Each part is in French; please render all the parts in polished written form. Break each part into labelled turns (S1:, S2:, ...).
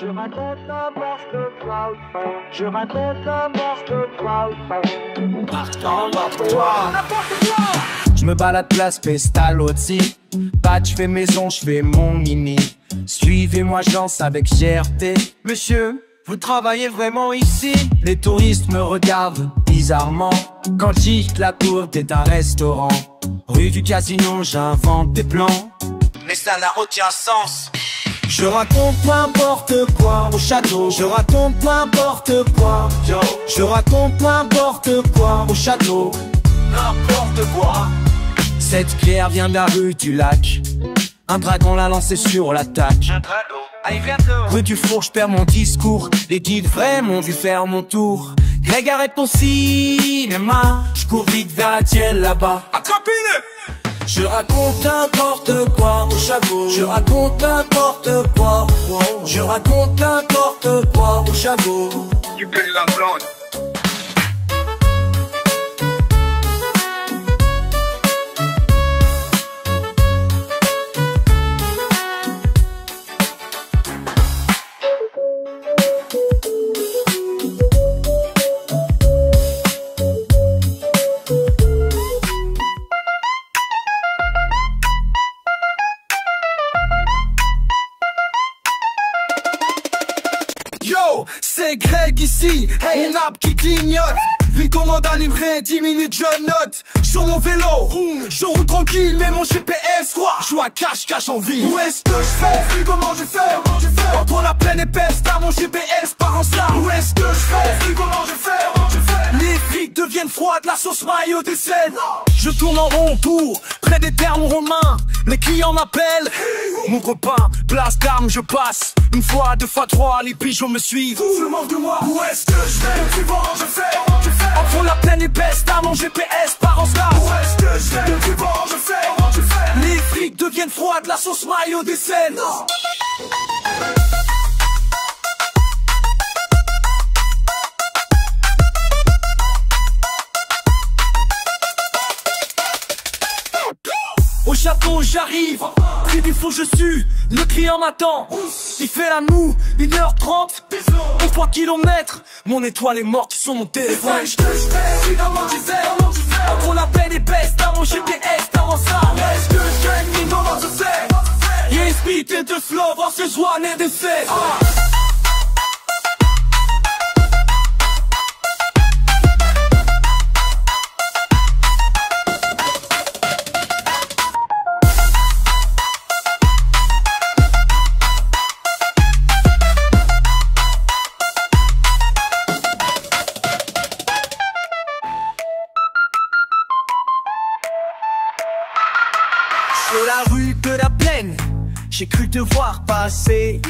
S1: Je raconte n'importe quoi. Je raconte n'importe quoi. N'importe quoi.
S2: Je me balade place Pestalozzi. Pas je fais maison, je fais mon mini. Suivez-moi, je lance avec fierté. Monsieur, vous travaillez vraiment ici? Les touristes me regardent bizarrement quand j'y la tour est un restaurant. Rue du Casino, j'invente des plans, mais ça n'a aucun sens. Je raconte n'importe quoi au château. Je raconte n'importe quoi. Je raconte n'importe quoi au château. N'importe quoi. Cette pierre vient de la rue du lac. Un dragon l'a lancé sur l'attaque. Allez, viens dehors. Rue du Four, je perds mon discours. Les guides vrais m'ont vu faire mon tour. Greg, arrête ton cinéma. Je cours vite vers la tienne là-bas. Attrapez-le. Je raconte n'importe quoi au chapeau. Je raconte n'importe quoi. Je raconte n'importe quoi au chapeau.
S3: Tu peux la blonde.
S2: C'est Greg ici, hey, une app qui clignote. Une commande à livrer, 10 minutes je note. Sur mon vélo, je roule tranquille, mais mon GPS quoi. Je vois cache en ville. Où est-ce que je fais? Comment je fais? Entre la plaine épaisse, t'as mon GPS par en star. Où est-ce que je fais? Comment je fais? Les frites deviennent froides, la sauce mayo décède. Je tourne en rond tour, près des termes romains. Les clients m'appellent, mon repas, place d'armes je passe. Une fois, deux fois, trois, les pigeons me suivent. Se moque de moi, où est-ce que je vais? Tu vois, je fais. Entre la plaine épaisse, t'as mon GPS par en star. Où est-ce que je vais? Tu vois, je fais. Les frites deviennent froides, la sauce mayo décède. Au château j'arrive, près du faux je suis, le client m'attend. Il fait la moue, 1h30, au 3 km. Mon étoile est morte sur mon téléphone. Je te fais, comment tu fais? Entre la peine épaisse, t'as mon GPS, t'as mon star. Est-ce que je gagne, comment je fais? Yes, beat et de slow, voir ce soir n'est des faits. Sur la rue de la plaine, j'ai cru te voir passer.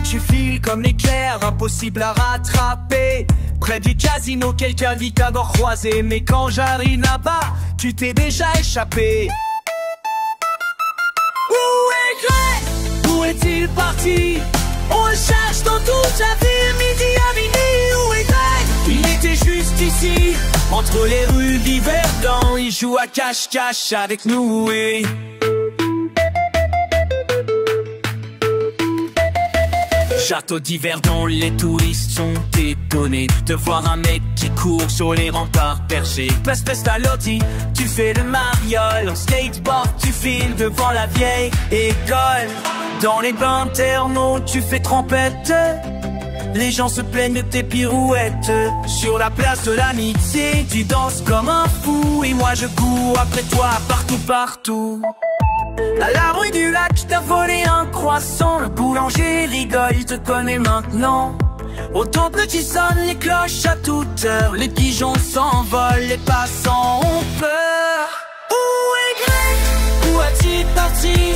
S2: Tu files comme l'éclair, impossible à rattraper. Près du casino, quelqu'un dit t'avoir croisé. Mais quand j'arrive là-bas, tu t'es déjà échappé. Où est Greg? Où est-il parti? On le cherche dans toute la ville, midi à minuit. Où est Greg? Il était juste ici, entre les rues d'Yverdon. Il joue à cache-cache avec nous, oui. Château d'Yverdon, les touristes sont étonnés de voir un mec qui court sur les remparts perchés. Place Pestalozzi, tu fais le mariole. En skateboard, tu files devant la vieille école. Dans les bains thermaux, tu fais trempette. Les gens se plaignent de tes pirouettes. Sur la place de l'amitié, tu danses comme un fou. Et moi je cours après toi partout. À la rue du lac, t'as volé un croissant. Le boulanger rigole, il te connaît maintenant. Au temple qui sonne les cloches à toute heure. Les pigeons s'envolent, les passants ont peur. Où est Greg? Où a-t-il parti?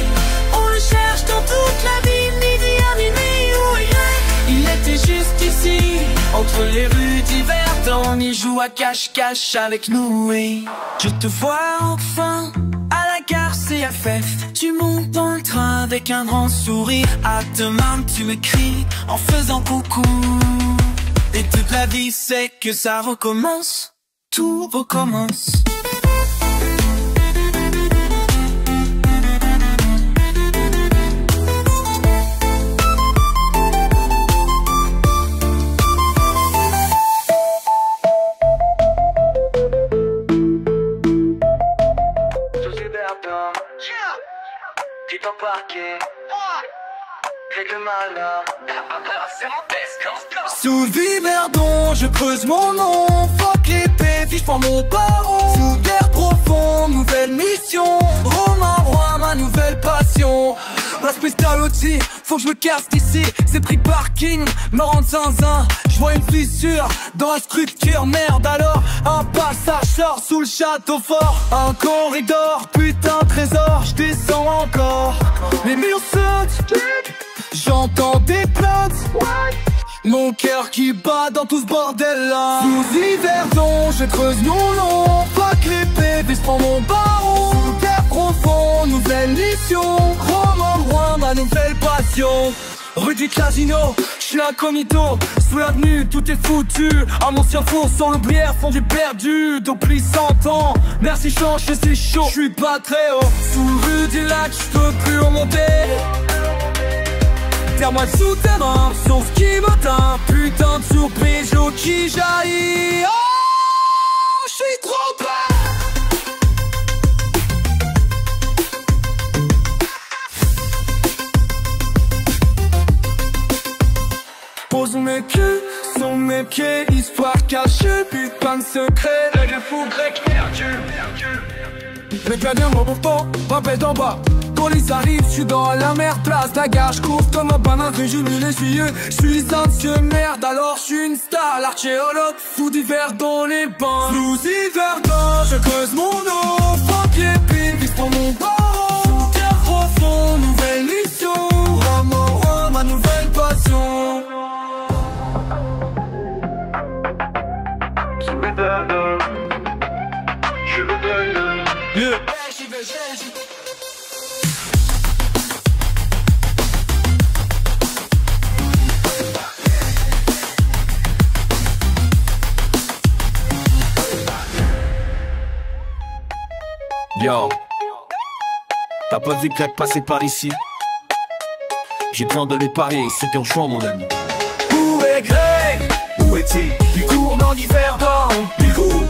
S2: On le cherche dans toute la ville, midi à minuit. Où est Greg? Il était juste ici, entre les rues d'Yverdon. Il joue à cache-cache avec nous, oui. Je te vois enfin à la gare CFF. Tu montes dans le train avec un grand sourire. À demain tu me cries en faisant coucou. Et toute la vie c'est que ça recommence. Tout recommence.
S1: Quitte au parquet. Règle malin.
S2: Sous Viverdon, je creuse mon nom. Fuck l'épée, fiche pour mon baron. Sous terre profonde, nouvelle mission. Romain Roy, ma nouvelle passion. La spécialotie, faut que je me casse d'ici. C'est pris parking, me rend zinzin. Je vois une fissure dans la structure, merde alors. Un passage sort sous le château fort. Un corridor, putain trésor. Je descends encore, les murs sautent. J'entends des plaintes. Mon cœur qui bat dans tout ce bordel là. Sous Yverdon, je creuse mon nom. Fuck l'épée, je prends mon baron. Sous terre profonde, nouvelle mission. Romain Roy, ma nouvelle passion. Rue du Casino, je suis incognito. Sous l'avenue, tout est foutu. Un ancien four sur l'oublière, fondu perdu. Depuis 100 ans, merci change, c'est chaud. Je suis pas très haut. Sous rue du lac, je peux plus remonter. Terre-moi le souterrain, sauf ce qui me teint. Putain de surprise, l'eau qui jaillit. Oh, je suis trop bas. Pose mes culs sur mes pieds, histoire cachée, putain de secret. L'œil de fou grec perdu. Les gardiens m'en pas, rappel d'en bas. Police arrive, je suis dans la merde, place la gare, je cours comme un banane, j'ai mis les yeux. Je suis anxieux, merde, alors je suis une star, l'archéologue, sous d'hiver dans les bains. Sous Yverdon, je creuse mon eau, papier pile, vise pour mon baron. Sous terre profonde, nouvelle mission. Romain Roy, ma nouvelle passion.
S1: Je me donne.
S2: Yeah. Yo, t'as pas vu Greg passer par ici? J'ai besoin de lui parler, c'était un choix mon ami. Où est Greg? Où est-il? Il court dans l'Yverdon. Il court.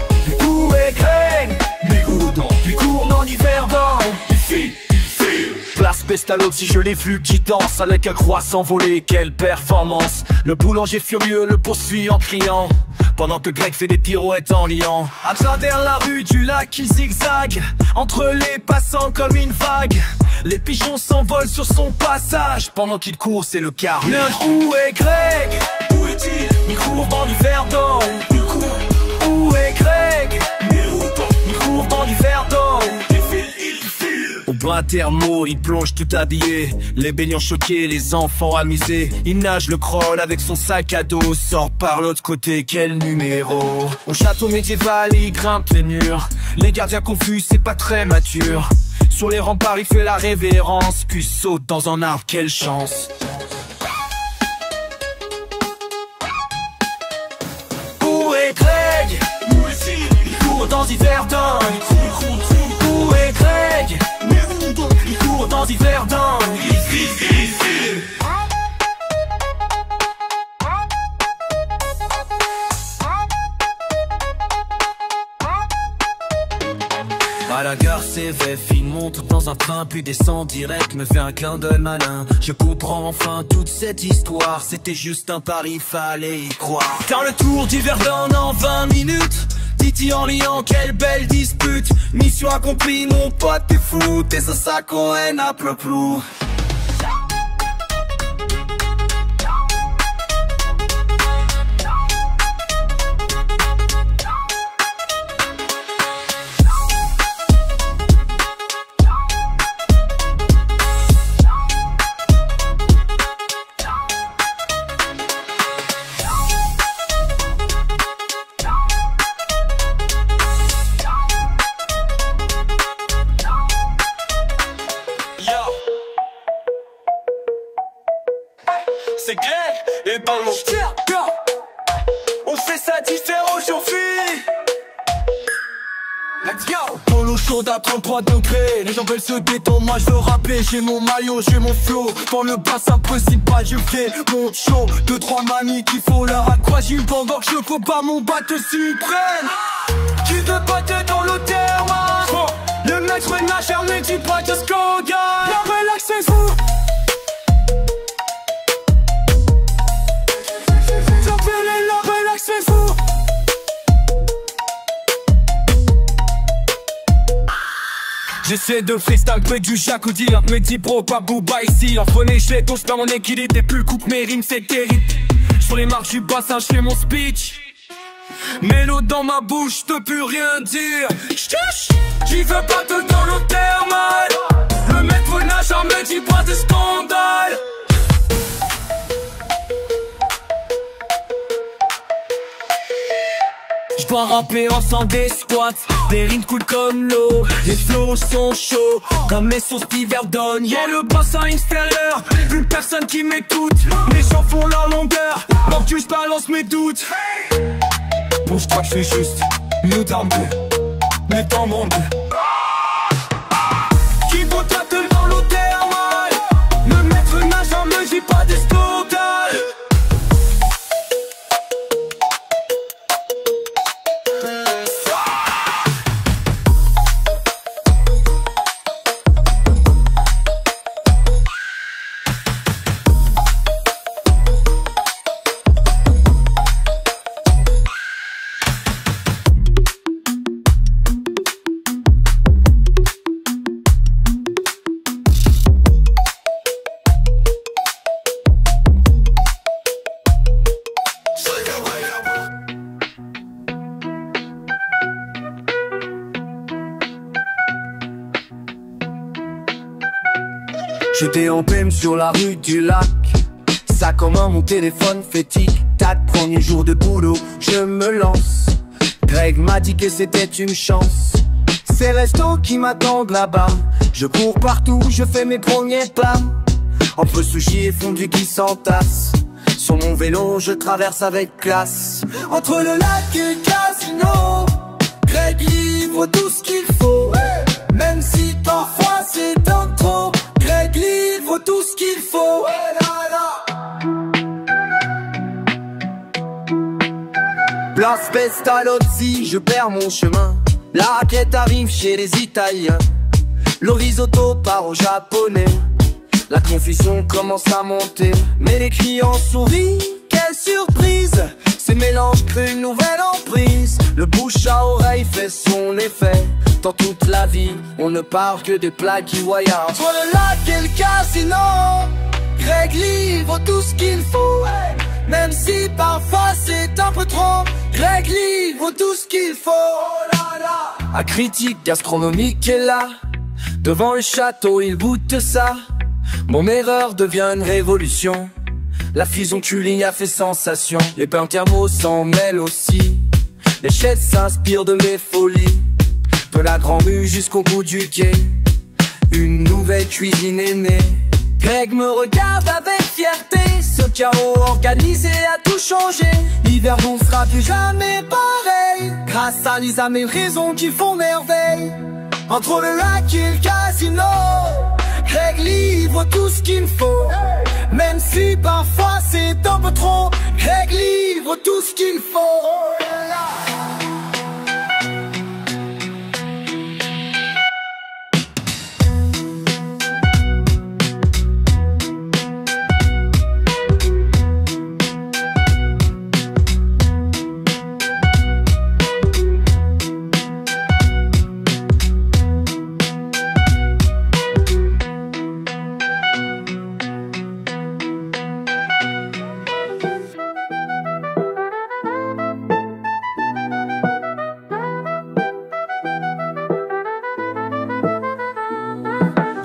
S2: Où est Greg? Il court dans l'Yverdon. Il file. Place Pestalozzi, je l'ai vu qui danse avec un croissant volé, quelle performance. Le boulanger furieux le poursuit en criant, pendant que Greg fait des pirouettes en liant. À travers la rue du lac, il zigzague entre les passants comme une vague. Les pigeons s'envolent sur son passage, pendant qu'il court, c'est le carnage. Où est Greg? Où est-il? Il court dans l'Yverdon. Il court. Où est Greg? Il court dans l'Yverdon. Au bras thermo, il plonge tout habillé. Les baignants choqués, les enfants amusés. Il nage le crawl avec son sac à dos. Sort par l'autre côté, quel numéro? Au château médiéval, il grimpe les murs. Les gardiens confus, c'est pas très mature. Sur les remparts, il fait la révérence, puis saute dans un arbre, quelle chance. Où est Greg? Où est-il? Il court dans Yverdon. Où est Greg? Il court dans Yverdon. À la gare CVF, il monte dans un train puis descend direct, me fait un clin d'œil malin. Je comprends enfin toute cette histoire, c'était juste un pari, fallait y croire. Faire le tour d'Yverdon en 20 minutes, Titi en liant, quelle belle dispute. Mission accomplie, mon pote, t'es fou, t'es un sac au N à pleu-plou. C'est Greg et Ballon. On fait ça différent aujourd'hui. Let's go. Polo chaud à 33 degrés, les gens veulent se détendre, moi je veux rapper. J'ai mon maillot, j'ai mon flow, pour le bass impossible pas je fais mon show. 2-3 mamies qui font leur aquagym pendant que je cours pas mon bateau suprême. Tu veux pas te dans le terrain, le mec me lâche, mais tu pas just go guy.
S3: J'essaie de freestyle, peu du Jacoudir. Me dis bro, pas Booba ici. Entre les jets, je perds mon équilibre. Et plus coupe mes rimes, c'est terrible. Sur les marches du bassin, je fais mon speech. Mélo dans ma bouche, je peux plus rien dire. J'y veux pas te dans l'eau thermale. Le maître n'a jamais dit pas de scandale. J'dois rapper en sans des squats. Les rimes coulent comme l'eau. Les flows sont chauds comme mes sauces d'Hiverdon. Yeah, le bassin extérieur, plus personne qui m'écoute. Les gens font leur longueur, donc je balance mes doutes. Bon, j'crois que j'fais juste mieux d'armer, mais dans mon but. Qui vaudra te dans l'eau thermale. Le maître n'a jamais dit pas de scandale.
S4: J'étais en PM sur la rue du lac. Ça comment mon téléphone fait tic-tac. Premier jour de boulot, je me lance. Greg m'a dit que c'était une chance. C'est resto qui m'attendent là-bas. Je cours partout, je fais mes premiers pas. Entre sushi et fondu qui s'entassent. Sur mon vélo, je traverse avec classe. Entre le lac et le casino, Greg livre tout ce qu'il faut. Même si parfois c'est un trop, Greg livre tout ce qu'il faut. Place Pestalozzi, je perds mon chemin. La raquette arrive chez les Italiens. Le risotto part au japonais. La confusion commence à monter, mais les clients sourient. Quelle surprise! Ces mélanges créent une nouvelle emprise. Le bouche à oreille fait son effet. Dans toute la vie, on ne parle que des plats qui voyagent. Entre le lac et le casino, Greg livre tout ce qu'il faut. Même si parfois c'est un peu trop, Greg livre tout ce qu'il faut. La critique gastronomique est là. Devant le château, il goûte ça. Mon erreur devient une révolution. La fusion culinaire a fait sensation. Les pains thermos s'en mêlent aussi. Les chaises s'inspirent de mes folies. De la grande rue jusqu'au bout du quai, une nouvelle cuisine est née. Greg me regarde avec fierté. Ce chaos organisé a tout changé. L'hiver ne sera plus jamais pareil. Grâce à les âmes et raisons qui font merveille. Entre le lac et le casino, Greg livre tout ce qu'il me faut. Même si parfois c'est un peu trop, Greg livre tout ce qu'il faut.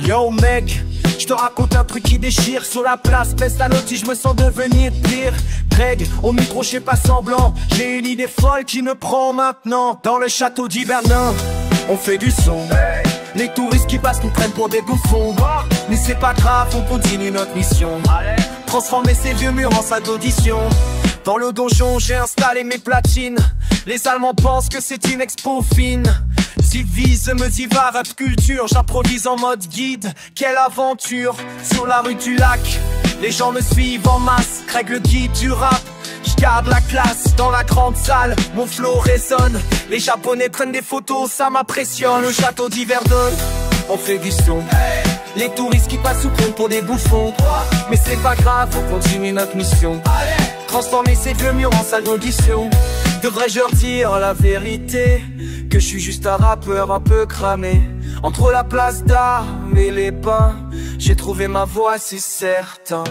S3: Yo mec, je te raconte un truc qui déchire. Sur la place Pestalozzi, je me sens devenir pire. Greg, au micro je fais pas semblant. J'ai une idée folle qui me prend maintenant. Dans le château d'Hibernin, on fait du son. Les touristes qui passent nous prennent pour des bouffons. Mais c'est pas grave, on continue notre mission. Transformer ces vieux murs en salle d'audition. Dans le donjon j'ai installé mes platines. Les Allemands pensent que c'est une expo fine. Sylvise me dit va rap culture, j'improvise en mode guide. Quelle aventure sur la rue du lac. Les gens me suivent en masse, Greg le guide du rap. Je garde la classe dans la grande salle, mon flow résonne. Les Japonais prennent des photos, ça m'impressionne. Le château d'Hiverdon, on fait du son. Les touristes qui passent sous compte pour des bouffons. Mais c'est pas grave, on continue notre mission. Transformer ces vieux murs en salle d'audition. Devrais-je leur dire la vérité, que je suis juste un rappeur un peu cramé.
S4: Entre la place d'Armes et les bains, j'ai trouvé ma voie, c'est certain.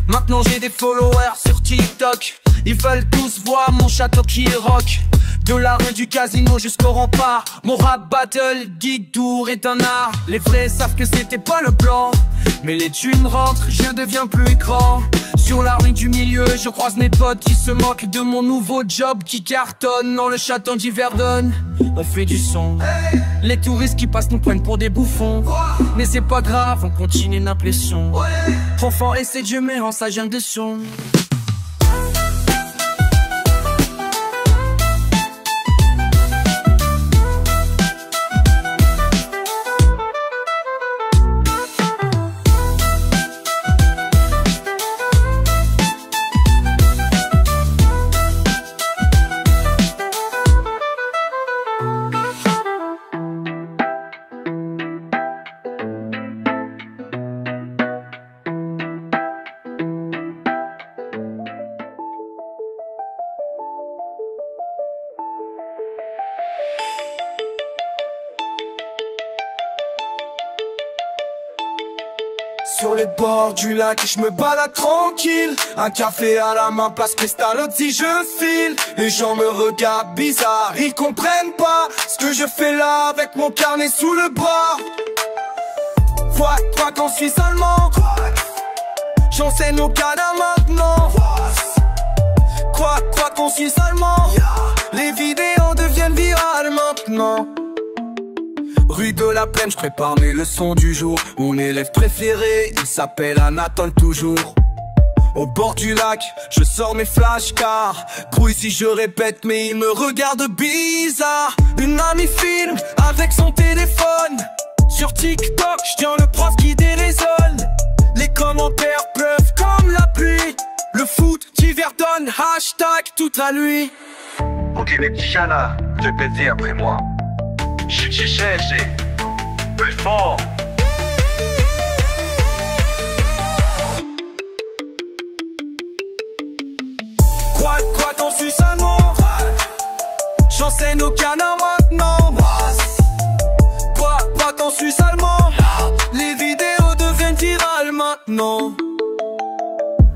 S4: Maintenant j'ai des followers sur TikTok. Ils veulent tous voir mon château qui rock. De la rue du casino jusqu'au rempart, mon rap battle Guidour est un art. Les vrais savent que c'était pas le plan, mais les thunes rentrent, je deviens plus grand. Sur la rue du milieu, je croise mes potes qui se moquent de mon nouveau job qui cartonne. Dans le château d'Yverdon, on fait du son. Les touristes qui passent nous prennent pour des bouffons, mais c'est pas grave, on continue l'impression. Enfant et c'est Dieu mais en ça gêne de son.
S3: Sur les bords du lac, je me balade tranquille. Un café à la main, place Pestalozzi, je file. Les gens me regardent bizarre, ils comprennent pas ce que je fais là avec mon carnet sous le bras. Quoi qu'en Suisse allemand, j'enseigne au Canada maintenant. Quoi qu'en Suisse allemand, les vidéos deviennent virales maintenant. Rue de la Plaine, je prépare mes leçons du jour. Mon élève préféré, il s'appelle Anatole toujours. Au bord du lac, je sors mes flashcards. Grouille si je répète, mais il me regarde bizarre. Une amie filme avec son téléphone. Sur TikTok, je tiens le prof qui déraisonne. Les commentaires pleuvent comme la pluie. Le foot d'Yverdon, hashtag toute la nuit.
S5: Ok les petits chats là, répétez après moi. J'ai plus fort.
S3: Quoi qu'en Suisse allemand, j'enseigne au Canada maintenant. Quoi qu'en Suisse allemand, les vidéos deviennent virales maintenant.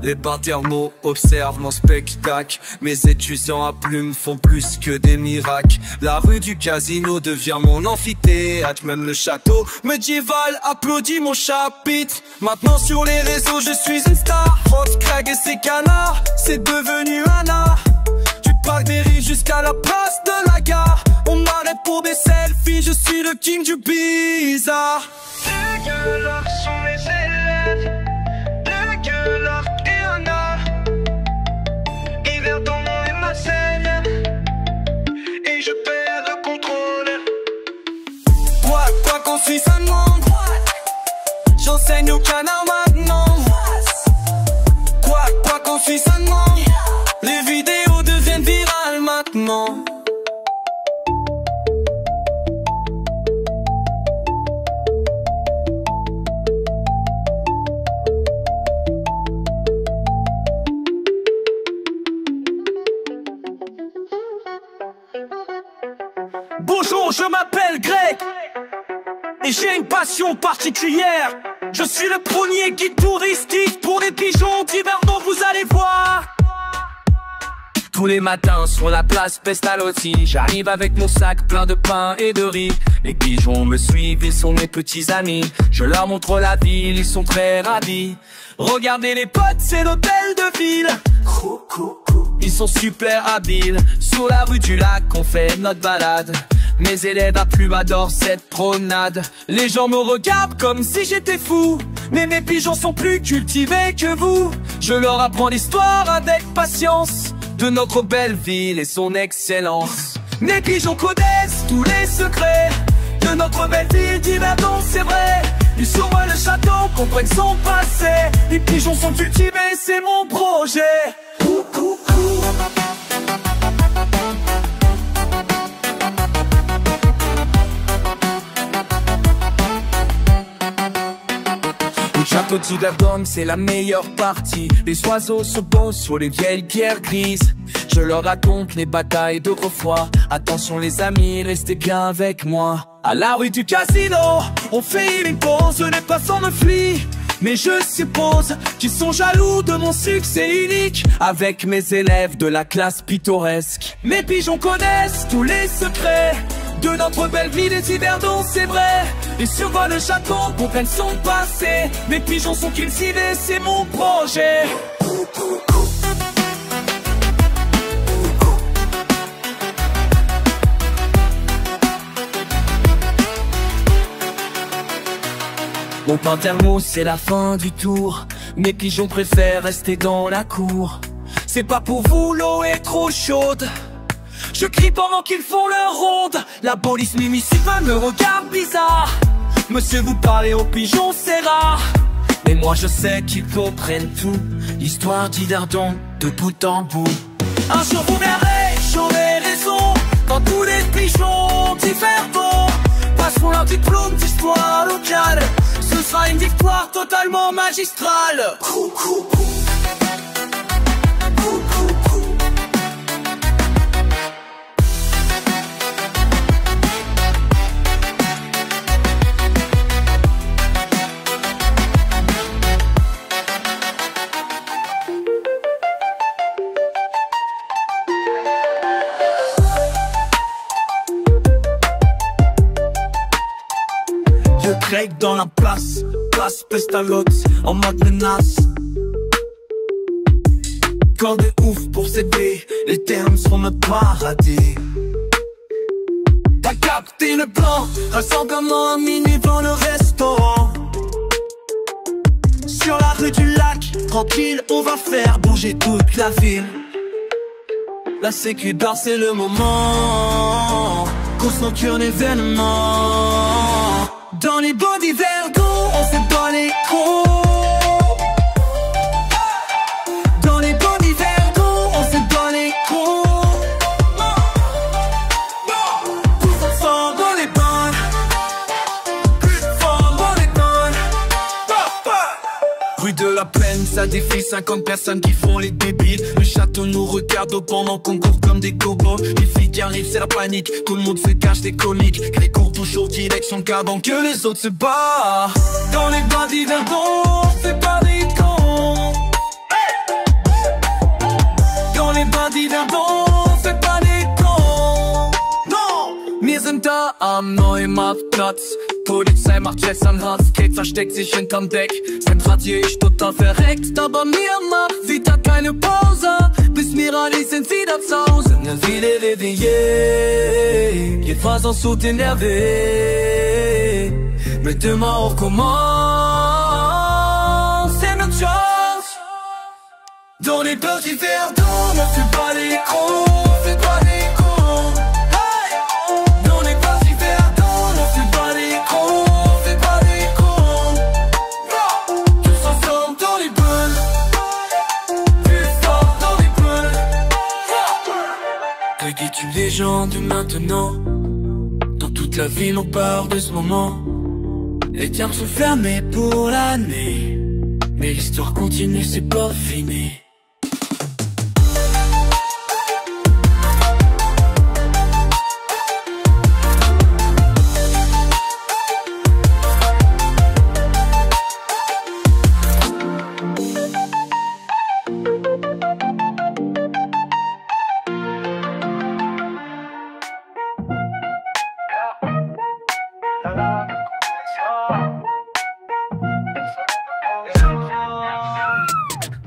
S3: Les paternaux observent mon spectacle. Mes étudiants à plumes font plus que des miracles. La rue du casino devient mon amphithéâtre. Même le château médiéval applaudit mon chapitre. Maintenant sur les réseaux je suis une star. Fox, Craig et ses canards, c'est devenu un art. Du parc des rives jusqu'à la place de la gare, on m'arrête pour des selfies, je suis le king du bizarre.
S1: Dégueulasse sont les élèves, dégueulasse et un art. Yverdon est ma scène, et je perds le contrôle.
S3: Quoi qu'en Suisse allemande, j'enseigne au Canada maintenant. Quoi qu'en Suisse allemande, les vidéos deviennent virales maintenant.
S4: Bonjour, je m'appelle Greg et j'ai une passion particulière. Je suis le premier guide touristique pour les pigeons d'Yverdon, vous allez voir. Tous les matins sur la place Pestalozzi, j'arrive avec mon sac plein de pain et de riz. Les pigeons me suivent, ils sont mes petits amis. Je leur montre la ville, ils sont très ravis. Regardez les potes, c'est l'hôtel de ville. Ils sont super habiles. Sur la rue du lac, on fait notre balade. Mes élèves à plumes adorent cette promenade. Les gens me regardent comme si j'étais fou, mais mes pigeons sont plus cultivés que vous. Je leur apprends l'histoire avec patience de notre belle ville et son excellence. Mes pigeons connaissent tous les secrets de notre belle ville d'Yverdon, c'est vrai. Ils survolent le château, comprennent son passé. Les pigeons sont cultivés, c'est mon projet.
S3: Château d'Yverdon, c'est la meilleure partie. Les oiseaux se posent sur les vieilles pierres grises. Je leur raconte les batailles d'autrefois. Attention les amis, restez bien avec moi. À la rue du casino, on fait une pause. Les passants me flient, mais je suppose qu'ils sont jaloux de mon succès unique. Avec mes élèves de la classe pittoresque, mes pigeons connaissent tous les secrets de notre belle ville des Yverdon, c'est vrai. Ils survolent le château, comprennent son passé. Mes pigeons sont cultivés, c'est mon projet. Mon pantalon, c'est la fin du tour. Mes pigeons préfèrent rester dans la cour. C'est pas pour vous, l'eau est trop chaude. Je crie pendant qu'ils font leur ronde. La police municipale me regarde bizarre. Monsieur, vous parlez aux pigeons, c'est rare. Mais moi je sais qu'ils comprennent tout. L'histoire d'Yverdon de bout en bout. Un jour vous verrez, j'aurai raison. Quand tous les pigeons d'Yverdon passeront leur diplôme d'histoire locale, ce sera une victoire totalement magistrale. Greg dans la place Pestalozzi, en mode menace. Corps de ouf pour s'aider, les termes seront me paradis. T'as capté le plan, rassemblement à minuit dans le restaurant. Sur la rue du lac, tranquille, on va faire bouger toute la ville. La sécu d'art, c'est le moment, grosse nocturne événement. Dans les bois d'Yverdon, on fait pas les cons. Dans les bois d'Yverdon, on fait pas les cons. Plus fort dans les bandes, plus fort dans les bandes. Rue de la Plaine, ça défile 50 personnes qui font les débiles. Le château nous regarde pendant qu'on court comme des gobos. Les filles qui arrivent, c'est la panique. Tout le monde se cache des comiques. Les cours toujours direction gardant que les autres se barrent. Dans les bois d'Yverdon, c'est pas des cons. Dans les bois d'Yverdon, c'est pas des cons. Non! Wir sind da am Neumarktplatz. Polizei macht jetzt an Radskate, versteckt sich hinterm Deck. Zentratier ich total verreckt, aber mir macht sie da keine Pause. Bis Mirali sind wieder zu Hause. Une ville est réveillée, les voisins sont énervés. Mais demain on recommence, c'est notre chance. Dans les bois d'Yverdon, on fait pas les cons, on fait pas les cons. Hey! Dans les bois d'Yverdon, on fait pas les cons, on fait pas les cons. Tous ensemble dans les bulles, plus fort dans les bulles. Greg est une légende maintenant. Dans toute la ville on parle de ce moment. Les termes sont fermés pour l'année, mais l'histoire continue, c'est pas fini.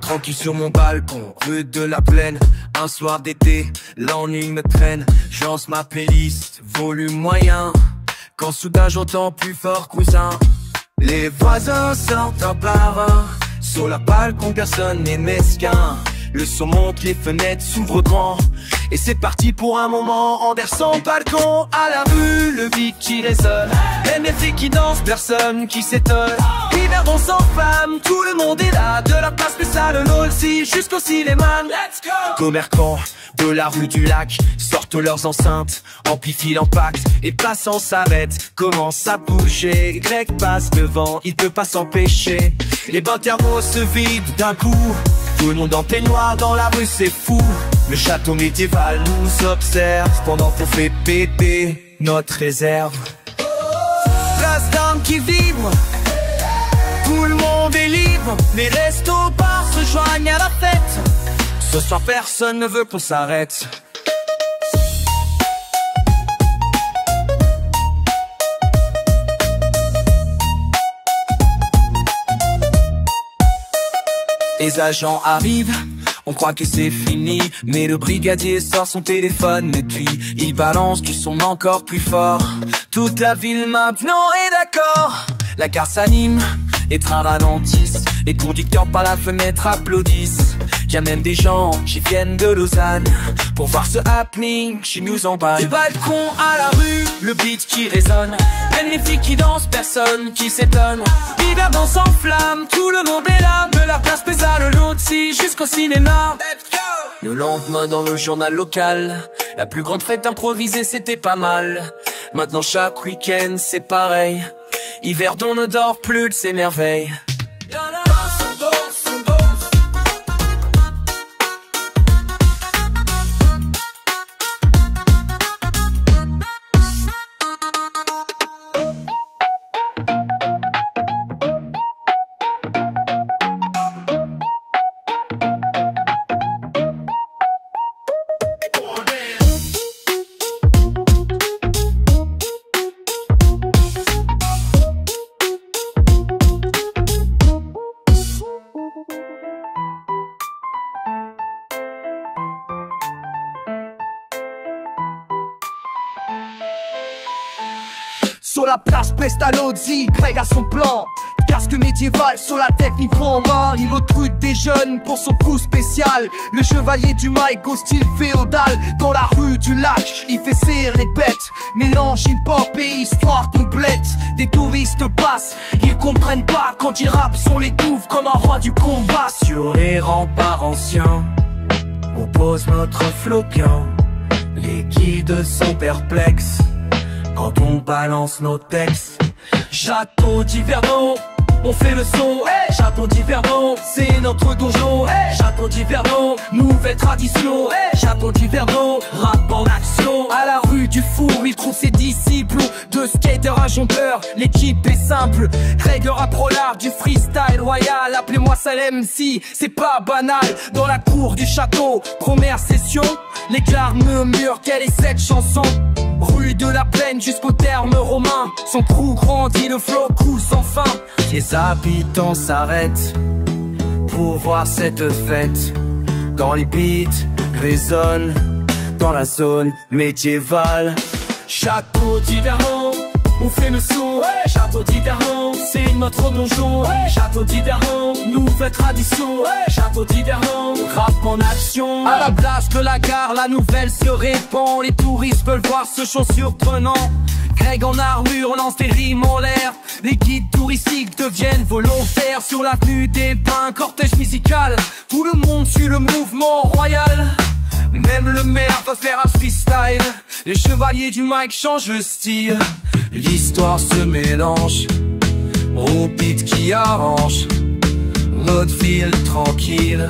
S3: Tranquille sur mon balcon, rue de la Plaine. Un soir d'été, l'ennui me traîne. Je lance ma playlist, volume moyen. Quand soudain j'entends plus fort cousin. Les voisins sortent un par un. Sur la balcon personne n'est mesquin. Le son monte, les fenêtres s'ouvrent grand. Et c'est parti pour un moment. Anderson, balcon, à la rue, le beat qui résonne. Même les filles qui dansent, personne qui s'étonne. Hiverdon sans flamme, tout le monde est là. De la place spéciale aussi jusqu'au cinéma. Let's go! Commerçants de la rue du lac sortent leurs enceintes, amplifient l'impact et passant s'arrête, commence à bouger. Greg passe devant, il peut pas s'empêcher. Les bains thermos se vident d'un coup. Tout le monde en peignoir dans la rue, c'est fou. Le château médiéval nous observe pendant qu'on fait péter notre réserve. Place d'armes qui vibre, tout le monde est libre. Les restos bars se joignent à la fête. Ce soir personne ne veut qu'on s'arrête. Les agents arrivent, on croit que c'est fini. Mais le brigadier sort son téléphone et puis il balance du son encore plus fort. Toute la ville maintenant est d'accord. La gare s'anime, les trains ralentissent. Les conducteurs par la fenêtre applaudissent. Y'a même des gens qui viennent de Lausanne pour voir ce happening chez nous en bas. Du balcon à la rue, le beat qui résonne. Même les filles qui dansent, personne qui s'étonne. Hiverdon sans flamme, tout le monde est là. De la place spéciale aussi jusqu'au cinéma. Le lendemain dans le journal local, la plus grande fête improvisée c'était pas mal. Maintenant chaque week-end c'est pareil. Hiverdon ne dort plus de ses merveilles.
S4: Sur la place Pestalozzi, Greg a son plan. Casque médiéval sur la tête, micro en main. Il recrute des jeunes pour son coup spécial. Le chevalier du mic au style féodal. Dans la rue du lac, il fait serrer les bêtes. Mélange hip-hop et histoire complète. Des touristes passent, ils comprennent pas quand il rappe sur les douves comme un roi du combat.
S3: Sur les remparts anciens, on pose notre floquin. Les guides sont perplexes quand on balance nos textes. Château d'Hiverdon, on fait le son. Hey, château d'Hiverdon, c'est notre donjon. Hey, château d'Hiverdon, nouvelle tradition. Hey, château d'Hiverdon, rap en action. À la rue du four, il trouve ses disciples. De skater à jongleur, l'équipe est simple. Greg rap rollard, du freestyle royal. Appelez-moi Salem si c'est pas banal. Dans la cour du château, première session. Les clars murmurent quelle est cette chanson. Rue de la Plaine jusqu'au terme romain. Son crew grandit, le flow coule sans fin. Les habitants s'arrêtent pour voir cette fête. Quand les beats résonnent dans la zone médiévale. Château d'Hiverdon, on fait le son. Hey, château d'Hiverdon, c'est notre donjon. Hey, château d'Hiverdon, nouvelle tradition. Hey, château d'Hiverdon, rap en action. À la place de la gare, la nouvelle se répand. Les touristes veulent voir ce show surprenant. Greg en armure lance des rimes en l'air. Les guides touristiques deviennent volontaires. Sur l'avenue des Pins, cortège musical. Tout le monde suit le mouvement royal. Même le maire va faire un freestyle. Les chevaliers du mic changent le style. L'histoire se mélange au beat qui arrange. Notre ville tranquille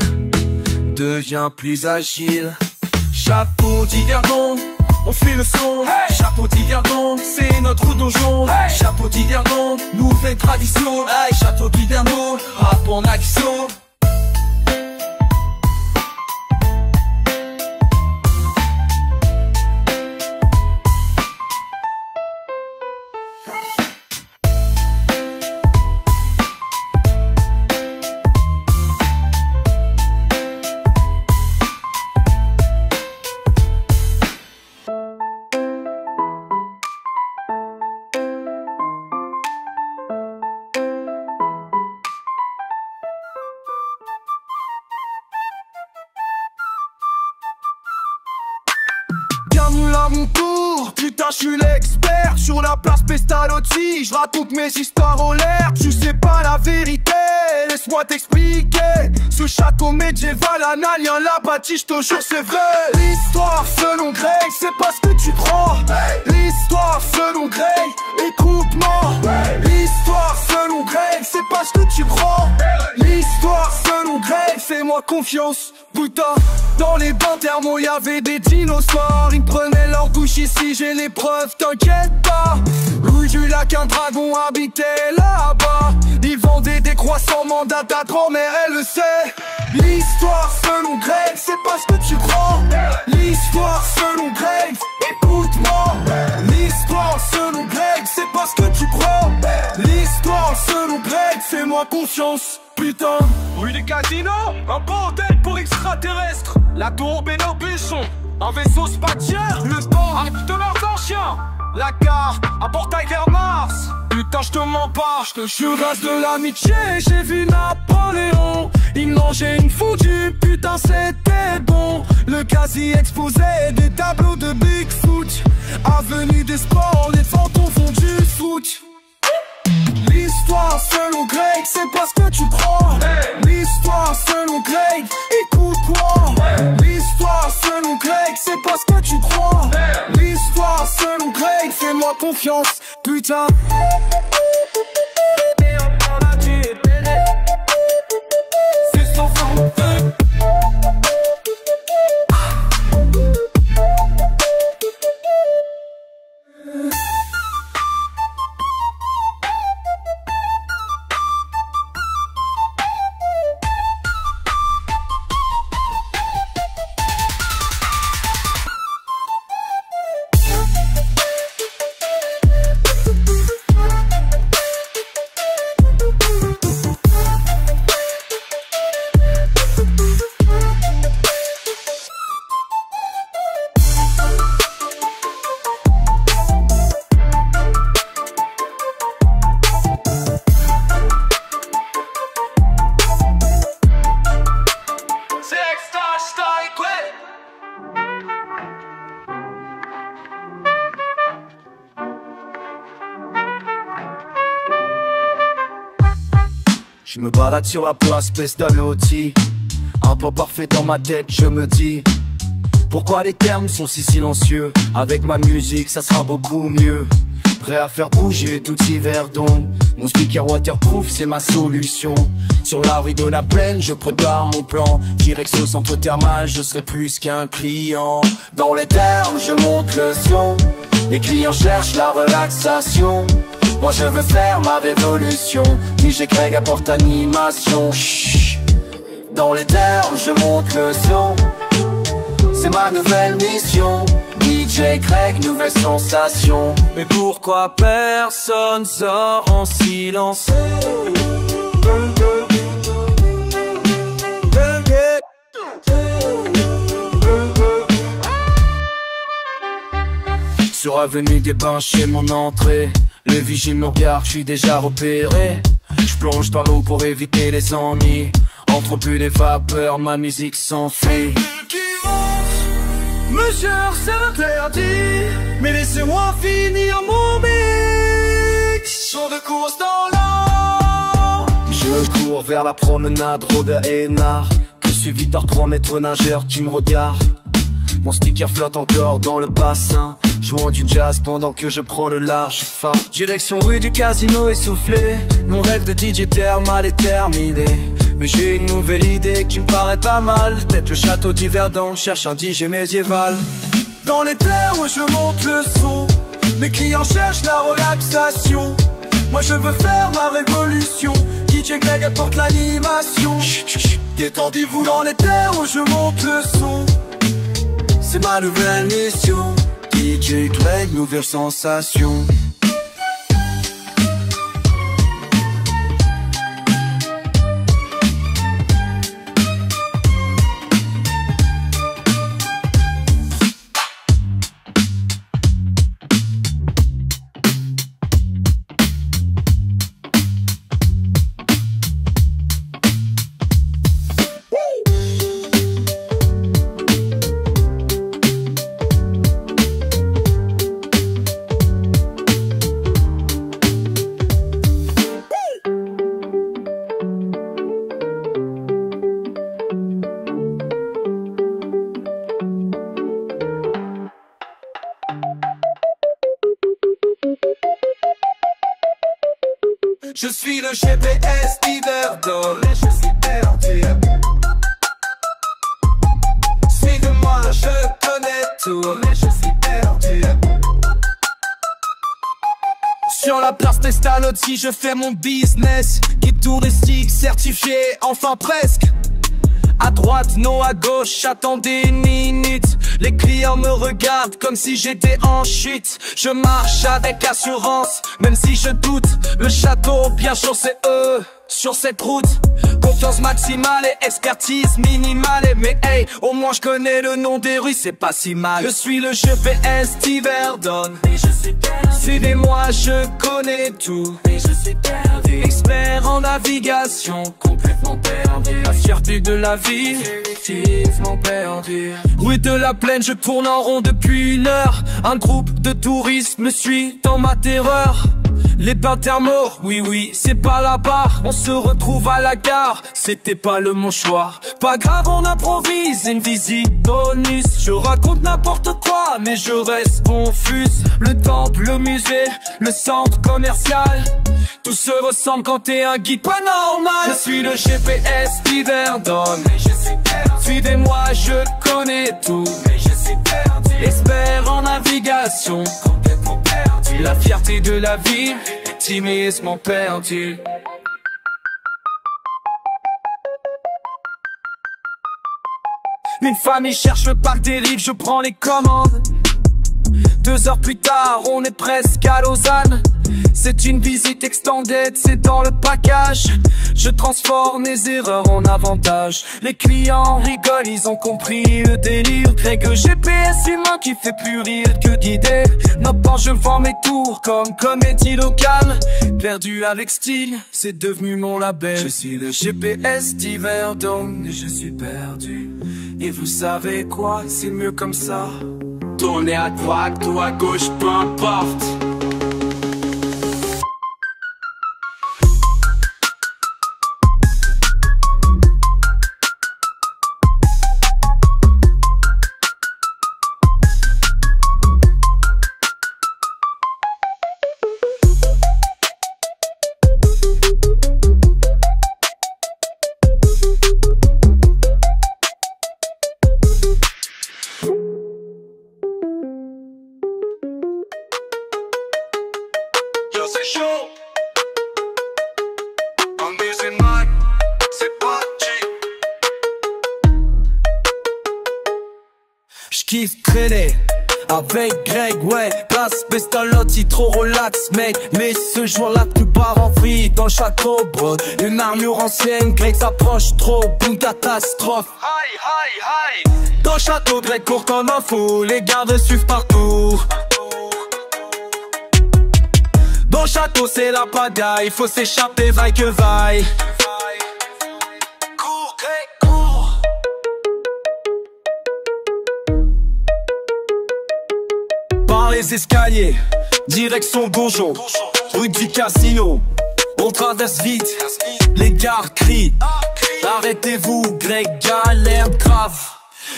S3: devient plus agile. Chapeau d'Hiverdon, on fait le son. Hey, chapeau d'Hiverdon, c'est notre donjon. Hey, chapeau d'Hiverdon, nouvelle tradition. Hey, chapeau d'Hiverdon, rap en action. à mon tour. Putain, je suis l'expert sur la place Pestalozzi. Je raconte mes histoires au l'air. Tu sais pas la vérité, laisse-moi t'expliquer. Ce château médiéval analien l'a bâti, je te jure c'est vrai. L'histoire selon Grey, c'est pas ce que tu crois. L'histoire selon Grey, écoute-moi. L'histoire selon Grey, c'est pas ce que tu crois. L'histoire selon Grey, fais-moi confiance. Putain, dans les bains thermaux y'avait des dinosaures. Ils prenaient leur douche ici, j'ai les preuves, t'inquiète pas. Rue du lac, un dragon habitait là-bas. Ils vendaient des croissants, mandat ta grand-mère, elle le sait. L'histoire selon Grey, c'est pas ce que tu crois. L'histoire selon Grey, écoute-moi. L'histoire selon Grey, c'est pas ce que tu crois. L'histoire selon Grey, fais-moi confiance. Putain, rue du casino, un bordel pour extraterrestres. La tour Bénobuchon, un vaisseau spatial. Le sport, un teneur d'un chien. La carte, un portail vers Mars. Putain, je te mens pas, je te jure, grâce de l'amitié, j'ai vu Napoléon. Il mangeait une foutue, putain c'était bon. Le quasi exposé des tableaux de Bigfoot. Avenue des sports, les fantômes font du foot. L'histoire selon Grey, c'est pas ce que tu crois. L'histoire selon Grey, écoute-moi. L'histoire selon Grey, c'est pas ce que tu crois. L'histoire selon Grey, fais-moi confiance, putain. C'est sans fin. Je me balade sur la place Pestalozzi. Un peu parfait dans ma tête, je me dis pourquoi les termes sont si silencieux. Avec ma musique ça sera beaucoup mieux. Prêt à faire bouger tout hiver donc. Mon speaker waterproof c'est ma solution. Sur la rue de la plaine je prépare mon plan. Direction centre thermal, je serai plus qu'un client. Dans les termes je monte le son. Les clients cherchent la relaxation. Moi je veux faire ma révolution. DJ Greg apporte animation. Chut. Dans les termes je monte le son. C'est ma nouvelle mission. DJ Greg, nouvelle sensation. Mais pourquoi personne sort en silence? Sur avenue des Bains chez mon entrée, le vigile me regarde, je suis déjà repéré. Je plonge dans l'eau pour éviter les ennuis. Entre plus des vapeurs, ma musique s'enfuit. Monsieur, c'est interdit, mais laissez-moi finir mon mix. Jour de course dans l'or. Je cours vers la promenade Robert Hénard. Que suivi par 3 maîtres nageurs qui me regardent. Mon sticker flotte encore dans le bassin, jouant du jazz pendant que je prends le large phare. Direction rue du casino essoufflé. Mon rêve de DJ thermal est terminé. Mais j'ai une nouvelle idée qui me paraît pas mal. Peut-être le château d'Yverdon cherche un DJ médiéval. Dans les terres où je monte le son, mes clients cherchent la relaxation. Moi je veux faire ma révolution. DJ Greg apporte l'animation. Détendez-vous dans les terres où je monte le son. C'est ma nouvelle mission. DJ Greg, nouvelle sensation.
S4: Je suis le GPS d'Iverdon et je suis perdu. Suis-moi, je connais tout, mais je suis perdu. Sur la place Pestalozzi, je fais mon business. Guide touristique certifié, enfin presque. À droite, non à gauche, attendez une minute. Les clients me regardent comme si j'étais en chute. Je marche avec assurance, même si je doute. Le château, bien sûr c'est eux, sur cette route. Confiance maximale et expertise minimale. Mais hey, au moins je connais le nom des rues, c'est pas si mal. Je suis le GPS d'Iverdon et je suis perdu. Suivez-moi, je connais tout et je suis perdu. Expert en navigation, complètement perdu. La fierté de la ville, effectivement perdu. Rue de la Plaine, je tourne en rond depuis 1 heure. Un groupe de touristes me suit dans ma terreur. Les bains thermaux, oui, c'est pas là-bas. On se retrouve à la gare, c'était pas le mon choix. Pas grave, on improvise, une visite bonus. Je raconte n'importe quoi, mais je reste confuse. Le temple, le musée, le centre commercial, tout se ressemble quand t'es un guide pas normal. Je suis le GPS d'Iverdon, mais je suis perdu. Suivez-moi, je connais tout, mais je suis perdu. Expert en navigation, complètement perdu. La fierté de la ville, timidement perdu. Une famille cherche le parc des rives, je prends les commandes. 2 heures plus tard, on est presque à Lausanne. C'est une visite extended, c'est dans le package. Je transforme mes erreurs en avantages. Les clients rigolent, ils ont compris le délire. Greg GPS humain qui fait plus rire que d'idées. Maintenant je vends mes tours comme comédie locale. Perdu avec style, c'est devenu mon label. Je suis le GPS d'Iverdon et je suis perdu. Et vous savez quoi, c'est mieux comme ça. Tournez à droite ou à gauche, peu importe. C'est chaud, en musulman, c'est parti. J'kiffe traîner avec Greg, ouais. Place Pestalozzi, trop relax, mec. Mais ce jour-là, tu pars en vrille dans le château, bro. Une armure ancienne, Greg s'approche trop, boum, catastrophe. Dans le château, Greg court comme un fou, les gardes suivent partout. Dans le château c'est la pagaille, faut s'échapper vaille que vaille. Cours, Greg, cours. Par les escaliers, direction donjon, rue du casino. On traverse vite, les gardes crient. Arrêtez-vous, Greg galère grave.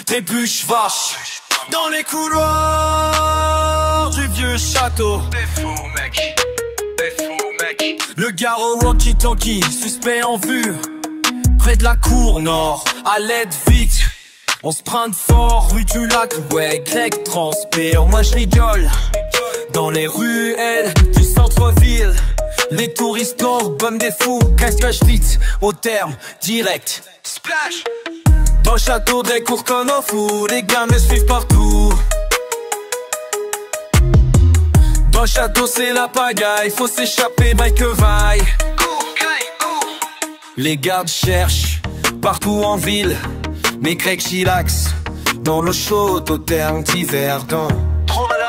S4: Trébuche vache dans les couloirs du vieux château. T'es fou, mec. Le gars au walkie-talkie, suspect en vue. Près de la cour nord, à l'aide vite. On sprint fort, rue du lac, ouais, Greg transpire. Moi je rigole, dans les ruelles du centre-ville. Les touristes tombent des fous, cache vite, au terme, direct. Splash. Dans le château, des cours comme un fou, les gars me suivent partout. Dans le château c'est la pagaille, faut s'échapper vaille que vaille. Les gardes cherchent partout en ville, mais Greg chillax dans l'eau chaude au terme d'Iverdon. Trop malin.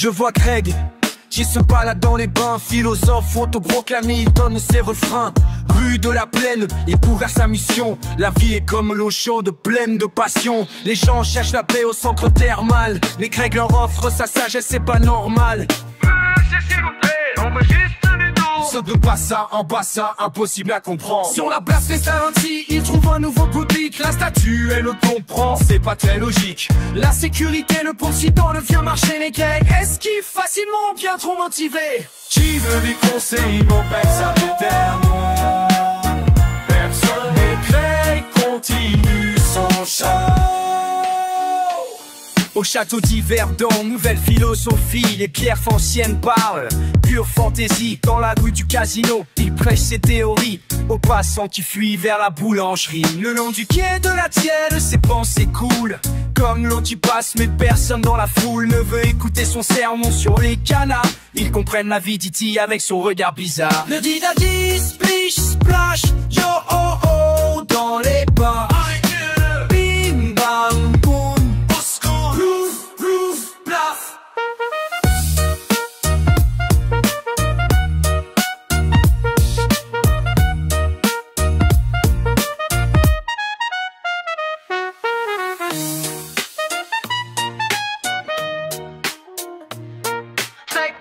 S3: Je vois Greg qui se balade dans les bains, philosophe, autoproclamé, il donne ses refrains. Rue de la Plaine, il court vers sa mission. La vie est comme l'eau chaude, pleine de passion. Les gens cherchent la paix au centre thermal, mais Greg leur offre sa sagesse, c'est pas normal.
S1: S'il vous plaît, on veut juste du dos.
S3: Ce de bassin en bassin, impossible à comprendre. Sur la place Festalozzi, il trouve un nouveau public. La statue, elle le comprend, c'est pas très logique. La sécurité le poursuit dans le vieux marché. Les Grecs esquivent facilement, bien trop motivés. Qui veut des conseils, mon père, ça m'éternel. Personne n'est Greg, continue son chant. Au château d'Yverdon, nouvelle philosophie, les pierres fonciennes parlent, pure fantaisie. Dans la rue du casino, il prêche ses théories aux passants qui fuient vers la boulangerie. Le long du quai de la Tienne, ses pensées coulent comme l'eau qui passe, mais personne dans la foule ne veut écouter son sermon sur les canards. Ils comprennent la vie d'Iti avec son regard bizarre. Le didadi, splish, splash, yo oh oh, dans les bains. Bim bam boum.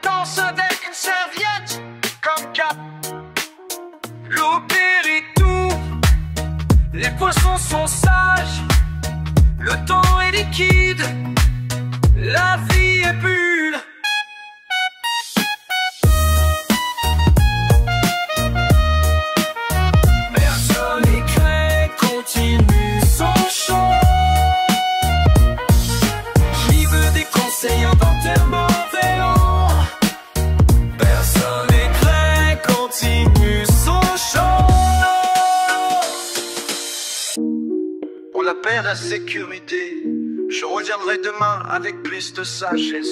S1: Danse avec une serviette comme cap. L'eau périt tout, les poissons sont sages, le temps est liquide, la vie est bulle. Personne n'écrit, continue son chant. Qui veut des conseils en enterrement véant?
S3: Pour la paix et la sécurité, je reviendrai demain avec plus de sagesse.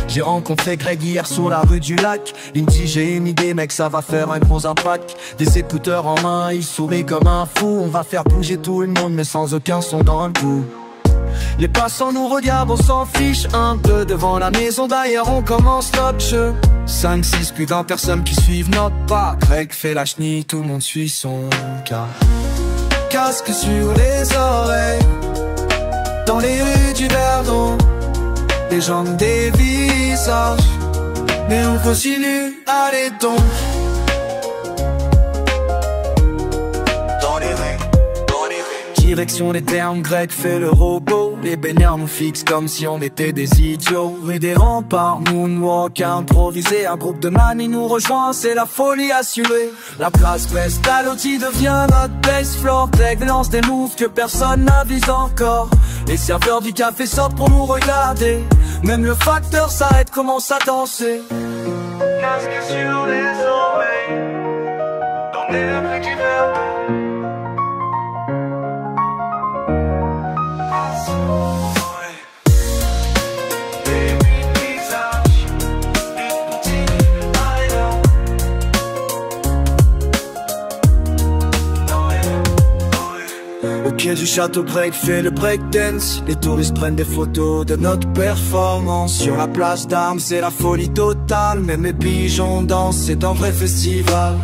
S3: J'ai rencontré Greg hier sur la rue du lac. Il me dit j'ai une idée mec, ça va faire un gros impact. Des écouteurs en main, il sourit comme un fou. On va faire bouger tout le monde mais sans aucun son dans le cou. Les passants nous regardent, on s'en fiche. 1, 2 devant la maison d'ailleurs, on commence notre jeu. 5, 6, plus d'1 personnes qui suivent notre pas. Greg fait la chenille, tout le monde suit son cas. Casque sur les oreilles, dans les rues du Verdon. Les gens des visages, mais on continue, allez donc. Dans les rues, direction les termes, Greg fait le robot. Les bénères nous fixent comme si on était des idiots. Rue des remparts, moonwalk improvisé. Un groupe de manis nous rejoint, c'est la folie assurée. La place Pestalozzi devient notre base floor. Greg lance des moves que personne n'avise encore. Les serveurs du café sortent pour nous regarder. Même le facteur s'arrête, commence à danser.
S1: Casque sur les oreilles, dans les rues du Verdon.
S3: Au quai du château, Greg fait le breakdance. Les touristes prennent des photos de notre performance. Sur la place d'Armes, c'est la folie totale. Même les pigeons dansent, c'est un vrai festival.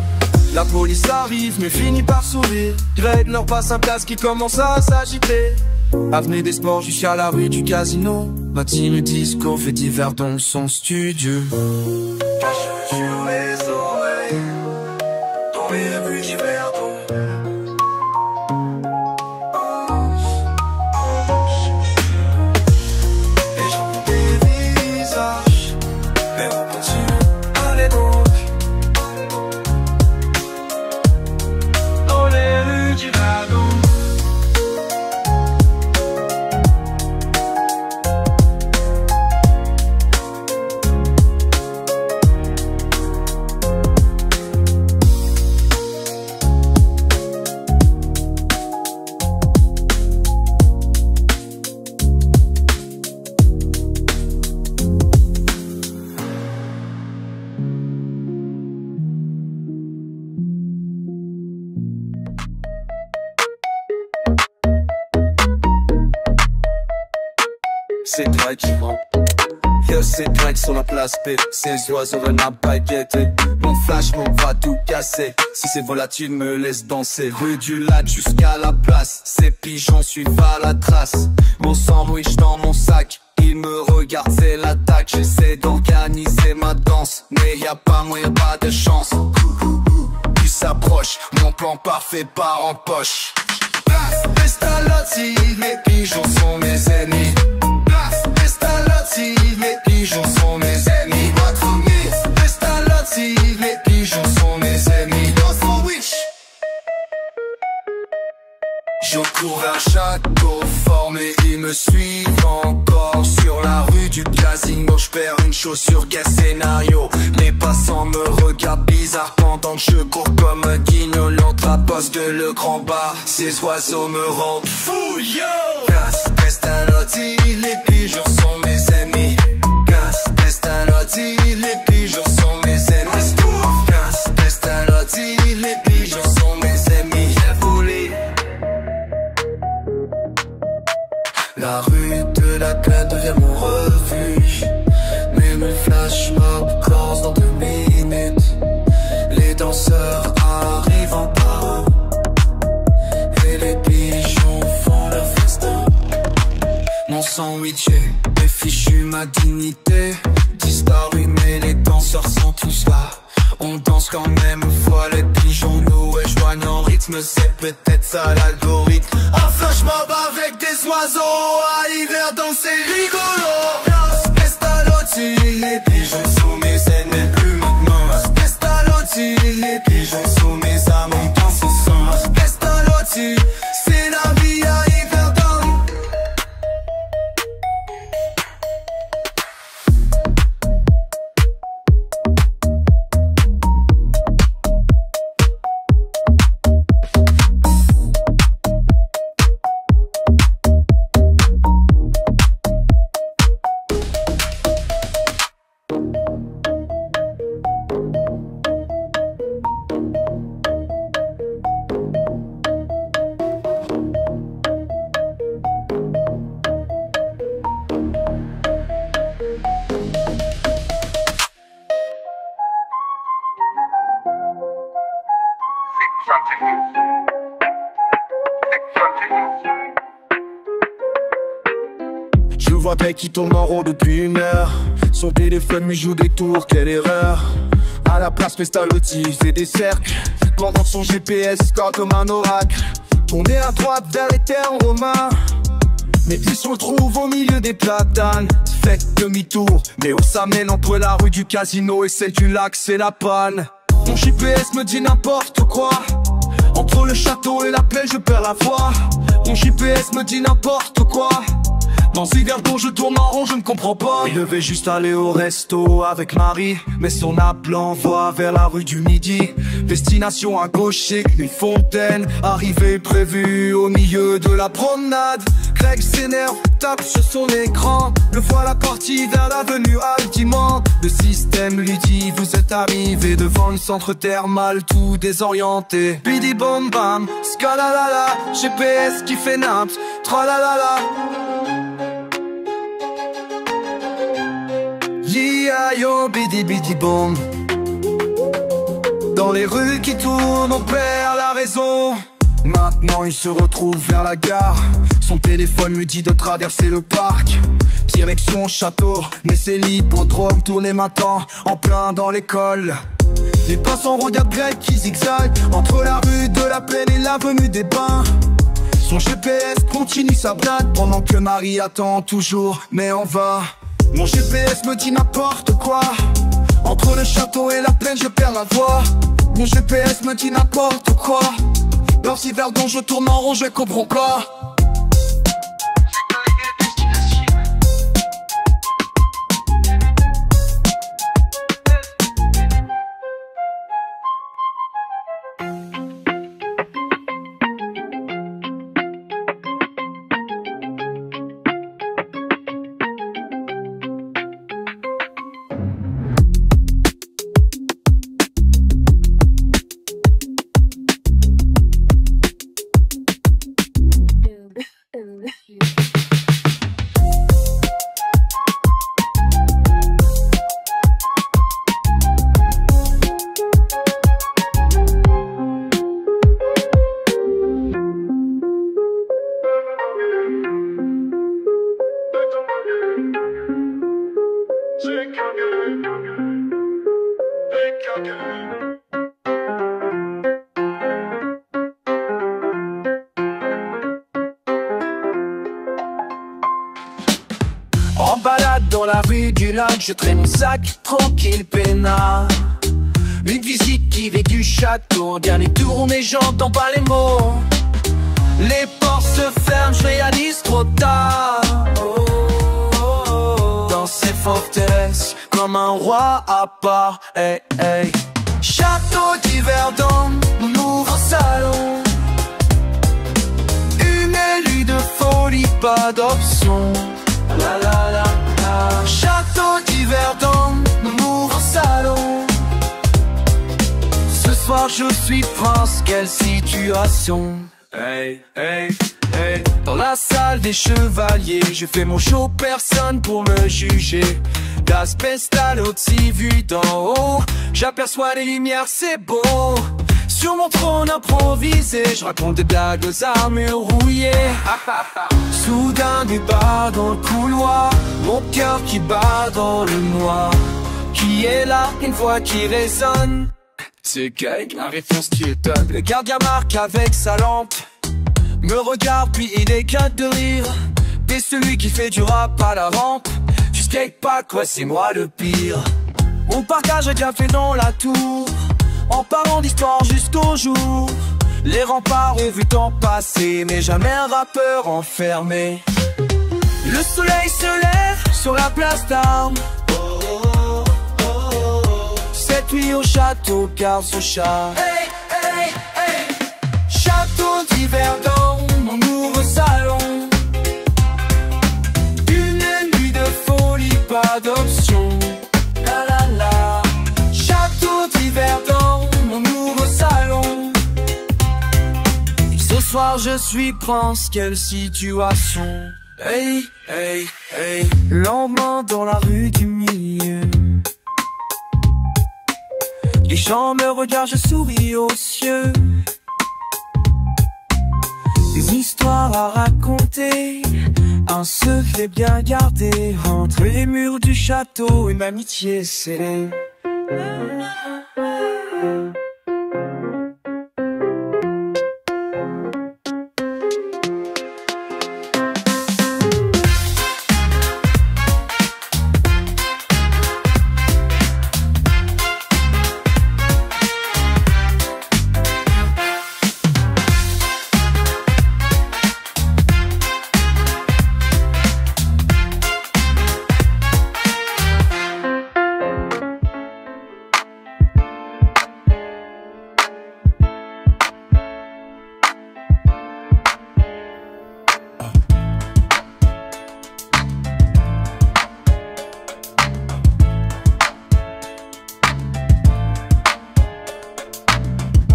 S3: La police arrive mais finit par sourire. Greg leur passe un place qui commence à s'agiter. Avenue des Sports jusqu'à la rue du Casino. Matinée disco, fait divers dans son studio. Cache sur les oreilles, dans les rues du Verdon. Les gens ont des visages, mais on continue, allez donc.
S1: Dans les rues du Verdon.
S4: c'est Drake. Yo, c'est Drake sur la place B. Ces oiseaux veulent pas guetter. Mon flash, mon va tout casser. Si c'est volatile, me laisse danser. Rue du lac jusqu'à la place. Ces pigeons suivent à la trace. Mon sandwich dans mon sac. Ils me regardent, c'est l'attaque. J'essaie d'organiser ma danse, mais y a pas moyen, pas de chance. Puis s'approche, mon plan parfait part en poche. Pestalozzi, les pigeons sont mes ennemis. Pestalozzi, les pigeons sont mes ennemis. Pestalozzi, les pigeons sont mes ennemis. Dans sandwich. J'encours vers chaque coffre, mais ils me suivent encore. Sur la rue du casino, j'perds une chaussure, quel scénario. Les passants me regardent bizarre pendant que je cours comme un guignol. Entre la poste de le grand bar, ces oiseaux me rendent fou, yo. Pestalozzi, les pigeons sont mes ennemis. Pestalozzi, les pigeons sont mes ennemis. Pestalozzi, les pigeons sont mes ennemis. La rue de la plaine devient mon refuge. Mais mes flashmobs commencent dans 2 minutes. Les danseurs arrivent en par et les pigeons font leur festin. Mon sandwich est fichu, ma dignité disparu, mais les danseurs sont tous là. On danse quand même, fois les pigeons nous rejoignent en rythme. C'est peut-être ça l'algorithme. Un flash mob avec des oiseaux, à l'hiver danser rigolo. Pestalozzi, les pigeons sont mes ennemis, plus maintenant. Pestalozzi, les pigeons sont mes amants dans ce sens. Pestalozzi, c'est la vie à Yverdon.
S3: Je vois Drake qui tourne en rond depuis 1 heure. Son téléphone lui joue des tours, quelle erreur. À la place Pestalozzi fait des cercles. Pendant son GPS score comme un oracle. Tourné à droite vers les terres romains. Mes pieds se retrouvent au milieu des platanes. Fait demi-tour, mais où ça mène entre la rue du casino et celle du lac, c'est la panne. Mon GPS me dit n'importe quoi. Entre le château et la plaine, je perds la foi. Mon GPS me dit n'importe quoi. Dans Yverdon, je tourne en rond, je ne comprends pas. Il devait juste aller au resto avec Marie, mais son app l'envoie vers la rue du Midi. Destination à gauche, une fontaine. Arrivée prévue au milieu de la promenade. Greg s'énerve, tape sur son écran. Le voilà parti vers l'avenue Altiman. Le système lui dit, vous êtes arrivé devant le centre thermal tout désorienté. Bidi bom bam, scalalala, GPS qui fait naps, tralalala. Yo bidi bidi boom. Dans les rues qui tournent, on perd la raison. Maintenant il se retrouve vers la gare. Son téléphone lui dit de traverser le parc. Direction château, mais c'est l'hippodrome. Tous les matins, en plein dans l'école. Les passants regardent Greg qui zigzague entre la rue de la Plaine et l'avenue des Bains. Son GPS continue sa balade pendant que Marie attend toujours, mais en vain. Mon GPS me dit n'importe quoi. Entre le château et la plaine, je perds la voix. Mon GPS me dit n'importe quoi. Dans Yverdon, je tourne en rond, je comprends pas. la rue du lac, je traîne mon sac, tranquille peinard. Une visite qui vient du château, dernier tour mais j'entends pas les mots. Les portes se ferment, je réalise trop tard. Dans ces forteresses, comme un roi à part, hey, hey. Château d'hiver dans mon nouveau salon. Une élue de folie, pas d'option. La la la la. Château d'hiver dans mon nouveau salon. Ce soir je suis prince, quelle situation. Hey, hey, hey. Dans la salle des chevaliers, je fais mon show, personne pour me juger. Das Pestalozzi vu d'en haut, j'aperçois les lumières, c'est beau. Sur mon trône improvisé, je raconte des blagues aux armures rouillées. Soudain débat dans le couloir, mon cœur qui bat dans le noir. Qui est là, une voix qui résonne. C'est Kate, la réponse qui étonne. Le gardien marque avec sa lampe, me regarde puis il éclate de rire. T'es celui qui fait du rap à la rampe. Tu skates pas quoi, c'est moi le pire. On partage un café dans la tour, en parlant d'histoire jusqu'au jour. Les remparts ont vu tant passer, mais jamais un rappeur enfermé. Le soleil se lève sur la place d'Armes. Cette nuit au château garde ce chat. Hey, hey, hey. Château d'hiver dans mon nouveau salon. Une nuit de folie, pas d'option. La la la. Château d'hiver dans mon nouveau salon. Ce soir je suis prince, quelle situation. Hey, hey, hey. Lendemain dans la rue du milieu. Les gens me regardent, je souris aux cieux. Des histoires à raconter, un secret bien gardé. Entre les murs du château, une amitié scellée.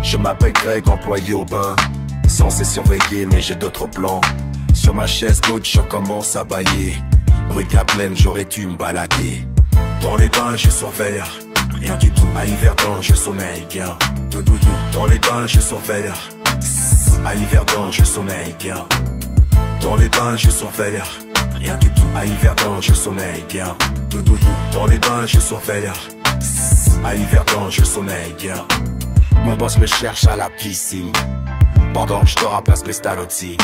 S6: Je m'appelle Greg, employé au bain, censé surveiller mais j'ai d'autres plans. Sur ma chaise gauche je commence à bailler. Brique à pleine j'aurais dû me balader. Dans les bains je surveille, rien du tout. À Yverdon je sommeille bien. Dans les bains je surveille, à Yverdon je sommeille bien. Dans les bains je surveille, rien du tout. À Yverdon je sommeille bien. Dans les bains je surveille, à Yverdon je sommeille bien. Mon boss me cherche à la piscine, pendant que je dors à place Pestalozzi.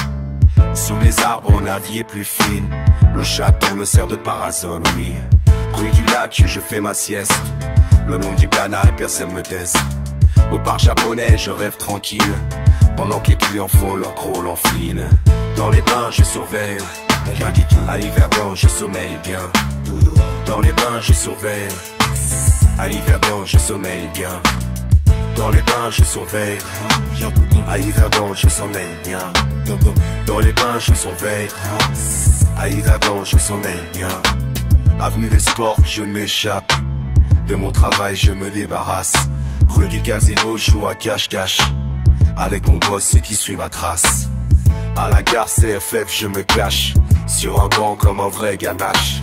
S6: Sous les arbres on a vie plus fine. Le château me sert de parasol, oui. Rue du lac je fais ma sieste. Le nom du canal personne me teste. Au bar japonais je rêve tranquille, pendant que les clients font leur rôle en fine. Dans les bains je surveille, à Yverdon je sommeille bien. Dans les bains je surveille, à Yverdon je sommeille bien. Dans les bains je surveille, à Yverdon je sommeille bien. Dans les bains je surveille, à Yverdon je sommeille bien. Avenue des Sports je m'échappe, de mon travail je me débarrasse. Rue du Casino je joue à cache-cache, avec mon boss qui suit ma trace. À la gare CFF je me cache, sur un banc comme un vrai ganache.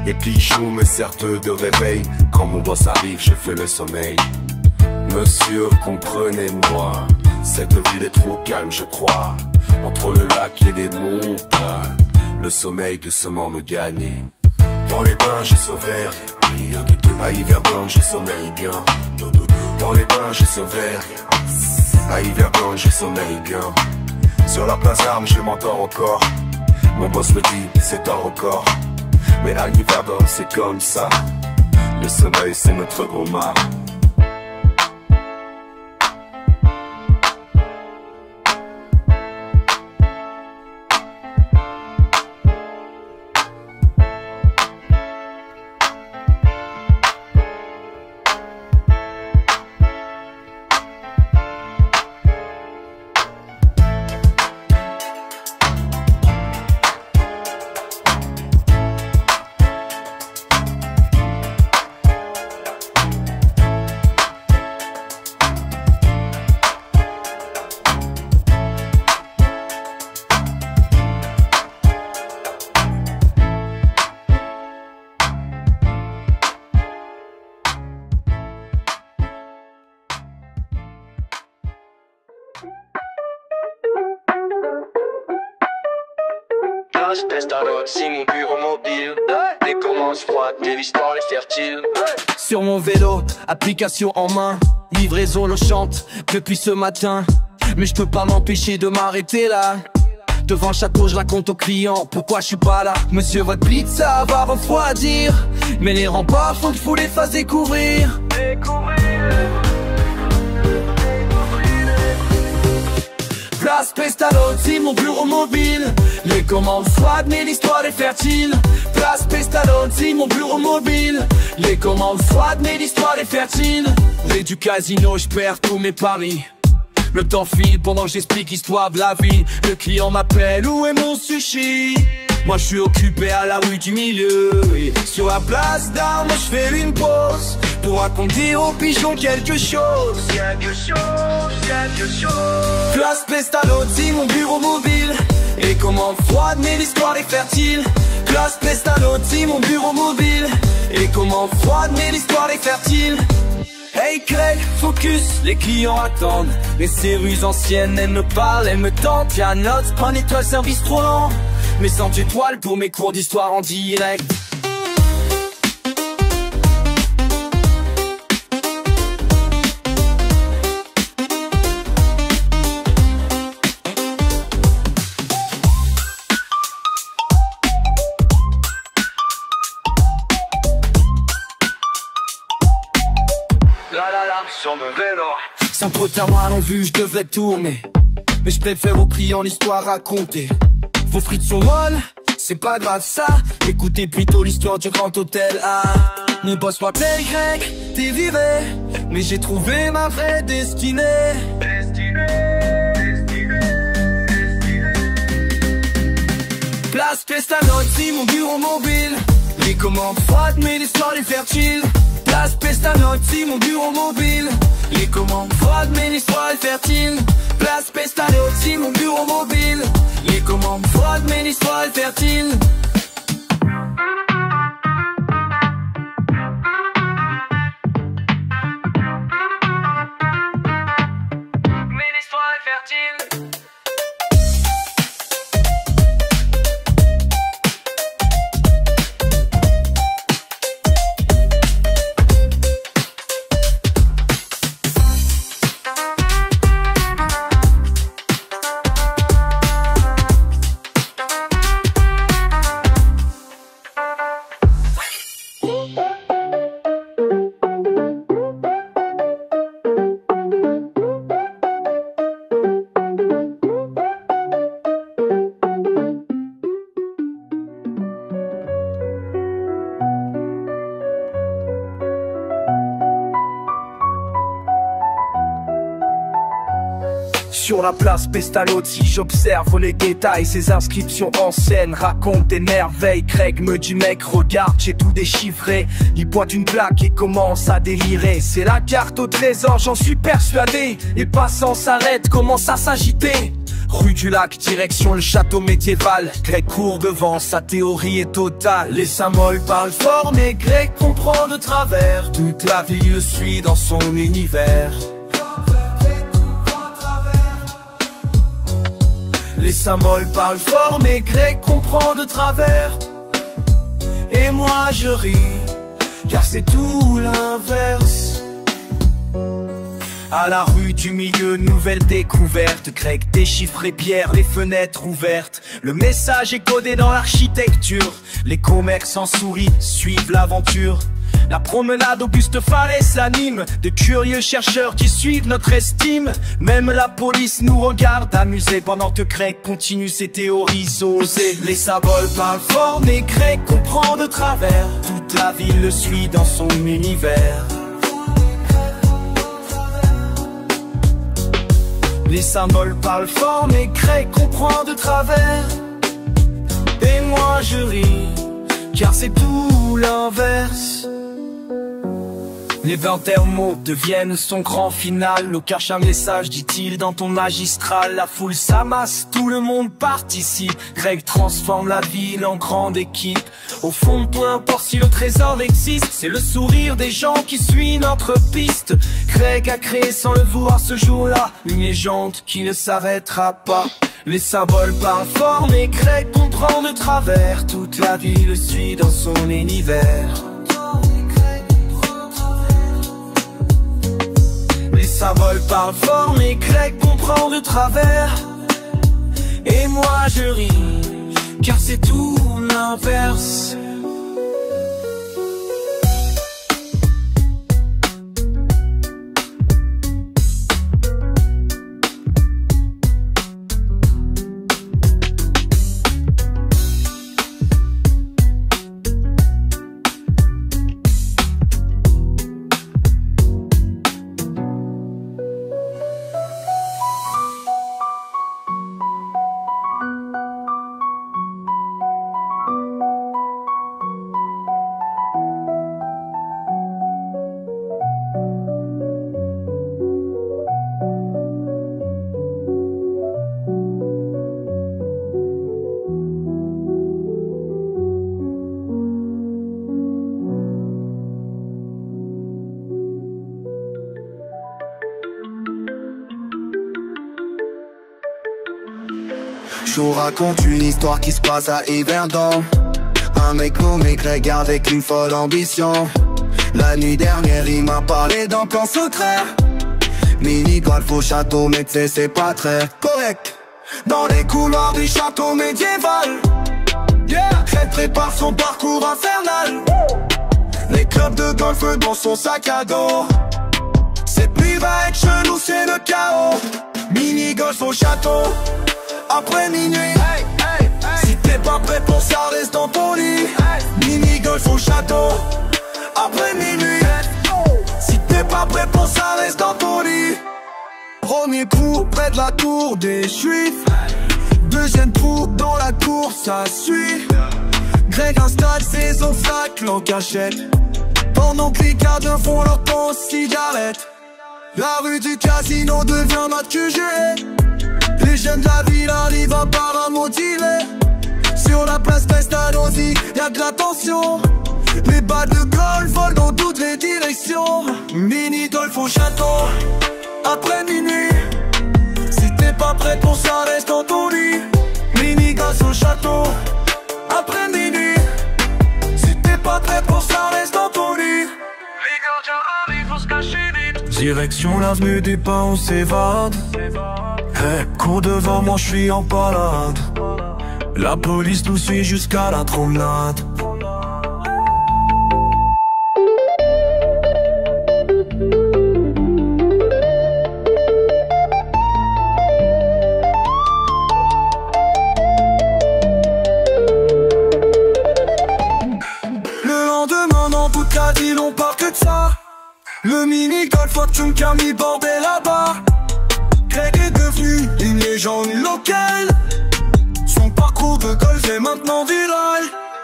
S6: Et Pichou me sert de réveil, quand mon boss arrive je fais le sommeil. Monsieur, comprenez-moi, cette ville est trop calme, je crois. Entre le lac et les montagnes, le sommeil doucement me gagne. Dans les bains, je surveille, à Yverdon, je sommeille bien. Dans les bains, je surveille, à Yverdon, je sommeille bien. Sur la place d'Armes, je m'entends encore. Mon boss me dit, c'est un record. Mais à Yverdon c'est comme ça. Le sommeil c'est notre gros mal.
S4: C'est mon bureau mobile. Les commandes froides, de l'histoire est fertile.
S3: Sur mon vélo, application en main, livraison le chante depuis ce matin. Mais je peux pas m'empêcher de m'arrêter là. Devant le château, je raconte aux clients pourquoi je suis pas là. Monsieur, votre pizza va refroidir, mais les remparts faut que vous les fasse découvrir. Place Pestalozzi, mon bureau mobile. Les commandes froides, mais l'histoire est fertile. Place Pestalozzi, mon bureau mobile. Les commandes froides, mais l'histoire est fertile. Rue du casino, je perds tous mes paris. Le temps file pendant que j'explique l'histoire de la vie. Le client m'appelle, où est mon sushi? Moi je suis occupé à la rue du milieu. Et sur la place d'Armes, je fais une pause pour raconter aux pigeons quelque chose. Place Pestalozzi, mon bureau mobile. Et commandes froides, mais l'histoire est fertile. Place Pestalozzi, mon bureau mobile. Et commandes froides, mais l'histoire est fertile. Hey Craig, focus, les clients attendent. Mais ces rues anciennes, elles me parlent, elles me tentent. Y'a note, pas une étoile, service trop lent. Mais 100 étoiles pour mes cours d'histoire en direct.
S5: Sur mon vélo.
S3: Sans trop tard en vue, je devrais tourner. Mais je préfère aux clients l'histoire racontée. Vos frites sont molles, c'est pas grave ça. Écoutez plutôt l'histoire du Grand Hôtel A. Ne bosse pas play grec, t'es viré. Mais j'ai trouvé ma vraie destinée. Place Pestalozzi, mon bureau mobile. Les commandes froides, mais l'histoire est fertile. Place Pestalozzi, mon bureau mobile. Les commandes froides, mais l'histoire est fertile. Place Pestalozzi, mon bureau mobile. Les commandes froides, mais l'histoire est fertile. Mais l'histoire est fertile. Sur la place Pestalozzi, j'observe les détails. Ces inscriptions anciennes racontent des merveilles. Craig me dit mec regarde, j'ai tout déchiffré. Il pointe une plaque et commence à délirer. C'est la carte au trésor, j'en suis persuadé. Les passants s'arrêtent, commencent à s'agiter. Rue du Lac, direction le château médiéval. Greg court devant, sa théorie est totale. Les symboles parlent fort, mais Greg comprend de travers. Toute la vie le suit dans son univers. Les symboles parlent fort, mais Greg comprend de travers. Et moi je ris, car c'est tout l'inverse. À la rue du milieu, nouvelle découverte. Grec déchiffré, pierre, les fenêtres ouvertes. Le message est codé dans l'architecture. Les commerçants sourient, suivent l'aventure. La promenade Auguste Fallet s'anime. De curieux chercheurs qui suivent notre estime. Même la police nous regarde amusés pendant que Greg continue ses théories osées. Les symboles parlent fort mais Greg comprend de travers. Toute la ville le suit dans son univers. Les symboles parlent fort mais Greg comprend de travers. Et moi je ris, car c'est tout l'inverse. Les 21 mots deviennent son grand final. Au cache un message, dit-il dans ton magistral. La foule s'amasse, tout le monde participe. Greg transforme la ville en grande équipe. Au fond, peu importe si le trésor existe, c'est le sourire des gens qui suit notre piste. Greg a créé sans le vouloir ce jour-là une légende qui ne s'arrêtera pas. Les symboles parlent fort mais Greg comprend de travers. Toute la ville le suit dans son univers. Les symboles parlent fort mais Greg comprend de travers. Et moi je ris, car c'est tout l'inverse.
S4: Je vous raconte une histoire qui se passe à Yverdon. Un mec nommé Greg avec une folle ambition. La nuit dernière il m'a parlé d'un plan secret. Mini golf au château mais t'sais c'est pas très correct. Dans les couloirs du château médiéval, Greg prépare son parcours infernal. Les clubs de golf dans son sac à dos. Cette nuit va être chelou, c'est le chaos. Mini golf au château après minuit. Si t'es pas prêt pour ça, reste dans ton lit. Mini golf au château après minuit. Si t'es pas prêt pour ça, reste dans ton lit. Premier trou près de la tour des Juifs. Deuxième trou dans la cour, ça suit. Greg installe ses obstacles en cachette, pendant que les cadres font leur pause cigarette. La rue du casino devient notre QG. Les jeunes de la ville arrivent à paramotiver. Sur la place Pestalozzi, y'a de la tension. Les balles de golf volent dans toutes les directions. Mini golf au château après minuit. Si t'es pas prêt pour ça, reste dans ton lit. Mini golf au château après minuit. Si t'es pas prêt pour ça, reste dans ton lit.
S1: Les gardiens arrivent, faut se cacher vite.
S3: Direction l'avenue des Pins, on s'évade. Hey, cours devant moi, je suis en balade. La police nous suit jusqu'à la promenade.
S4: Le lendemain dans toute la ville on parle que de ça. Le mini-golf Fortune qui a mis bordel là-bas. Greg est devenu une légende locale. Son parcours de golf est maintenant viral.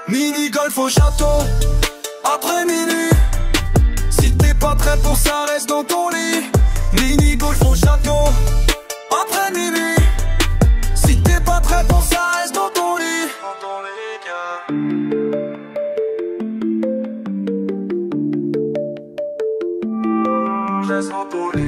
S4: Mini-golf au château après minuit. Si t'es pas prêt pour ça, reste dans ton lit. Mini-golf au château après minuit. Si t'es pas prêt pour ça, reste dans ton lit. Reste dans ton lit.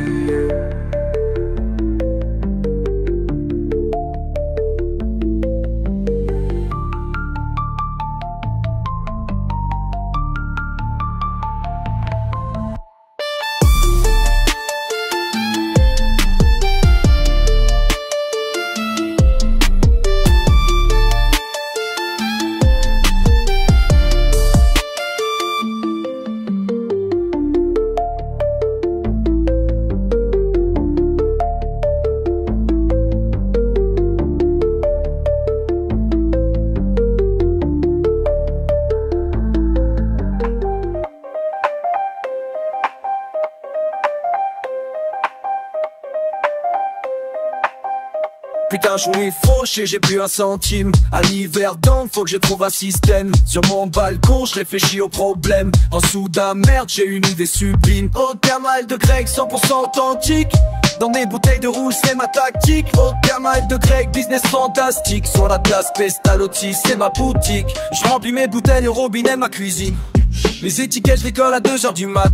S3: Putain je suis fauché, j'ai plus un centime. À l'hiver donc faut que je trouve un système. Sur mon balcon je réfléchis aux problèmes. En dessous d'un merde j'ai une idée sublime. Au thermal de grec 100% authentique. Dans mes bouteilles de rouge c'est ma tactique. Au thermal de grec business fantastique. Sur la place Pestalozzi c'est ma boutique. Je remplis mes bouteilles au robinet ma cuisine. Les étiquettes je les colle à 2h du mat.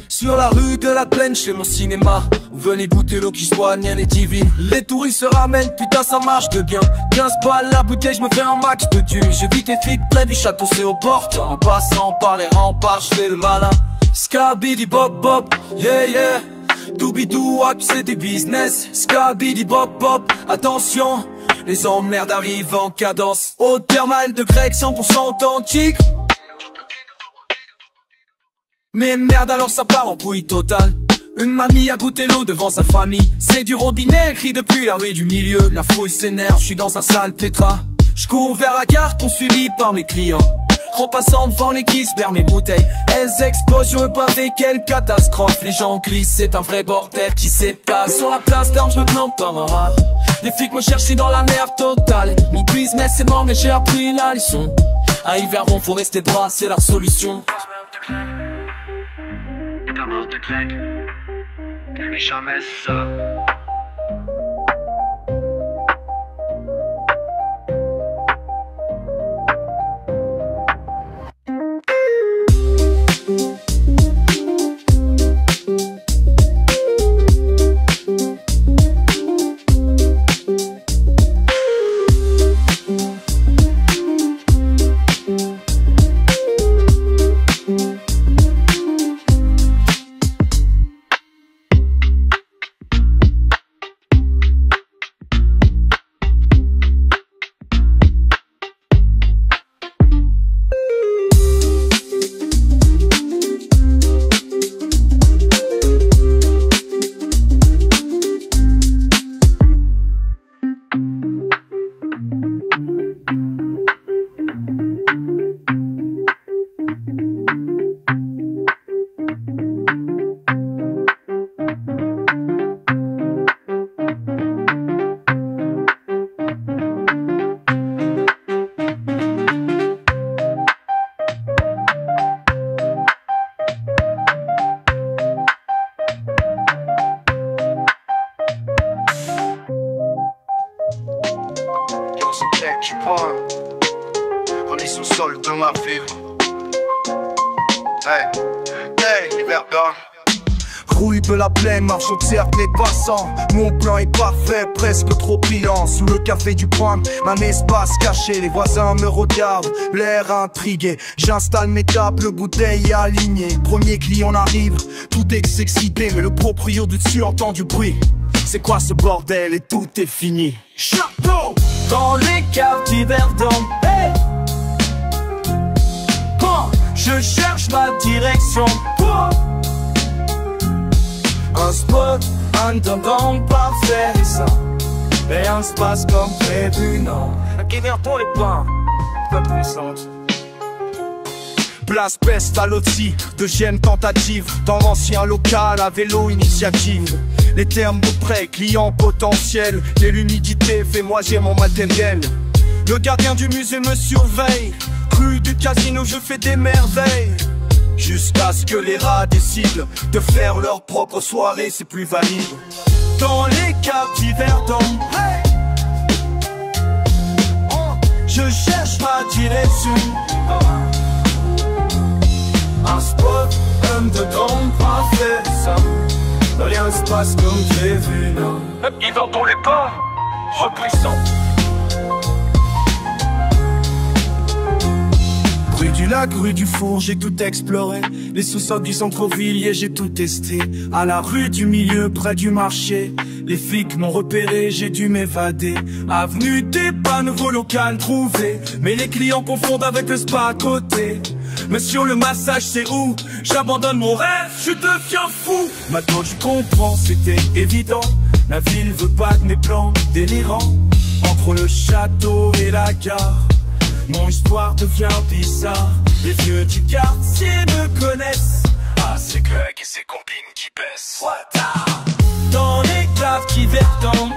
S3: Sur la rue de la Plaine, chez mon cinéma. Venez goûter l'eau qui soigne, elle est divine. Les touristes se ramènent, putain ça marche de bien. 15 balles la bouteille, je me fais un max de thunes. Je vis tes flics près du château, c'est aux portes. En passant par les remparts, je fais le malin. Scabidi bop bop, yeah yeah. Doubidou, c'est du business. Scabidi bop bop, attention. Les emmerdes arrivent en cadence. Au thermal de grec 100% authentique. Mais merde alors ça part en couille totale. Une mamie a goûté l'eau devant sa famille. C'est du robinet, crie depuis la rue du milieu. La fouille s'énerve, je suis dans un sale tétra. Je cours vers la gare, poursuivi par mes clients. En passant devant les guises vers mes bouteilles. Elles explosent sur le pavé, quelle catastrophe. Les gens glissent, c'est un vrai bordel qui s'épasse. Sur la place d'armes, je me plante par un rat. Les flics me cherchent dans la merde totale. Mon business c'est mort mais j'ai appris la leçon. À Yverdon faut rester droit, c'est la solution.
S5: De grec, mais jamais ça. Tu prends, on est sous sol de ma ville. Hey, hey, Yverdon.
S3: Rue de la Plaine, marche observe les passants. Mon plan est parfait, presque trop brillant. Sous le café du coin, un espace caché. Les voisins me regardent, l'air intrigué. J'installe mes tables, bouteilles alignées. Premier client arrive, tout est excité. Mais le proprio du dessus entend du bruit. C'est quoi ce bordel et tout est fini. Château dans les caves d'Yverdon. Hey, bon, je cherche ma direction. Un spot, un temps parfait, ça. Rien se passe comme prévu, non. Yverdon est pas un peu puissante. Place Pestalozzi, deuxième tentative. Dans l'ancien local à vélo initiative. Les termes de prêt, clients potentiels. Et l'humidité fait moisir mon matériel. Le gardien du musée me surveille. Rue du casino, je fais des merveilles. Jusqu'à ce que les rats décident de faire leur propre soirée, c'est plus valide. Dans les caves d'Yverdon, hey, je cherche ma direction. Un spot, un dedans, parfait, ça. Rien se passe comme prévu, non.
S5: Yverdon les pas, repressant.
S3: Rue du lac, rue du four, j'ai tout exploré. Les sous-sols du centre-ville, j'ai tout testé. À la rue du milieu, près du marché, les flics m'ont repéré, j'ai dû m'évader. Avenue des pas, nouveau local trouvé. Mais les clients confondent avec le spa à côté. Monsieur le massage c'est où? J'abandonne mon rêve, je deviens fou. Maintenant je comprends, c'était évident. La ville veut pas de mes plans délirants. Entre le château et la gare, mon histoire devient bizarre. Les vieux du quartier me connaissent. Ah c'est Greg et ses combines qui baissent. Dans les caves d'Yverdon,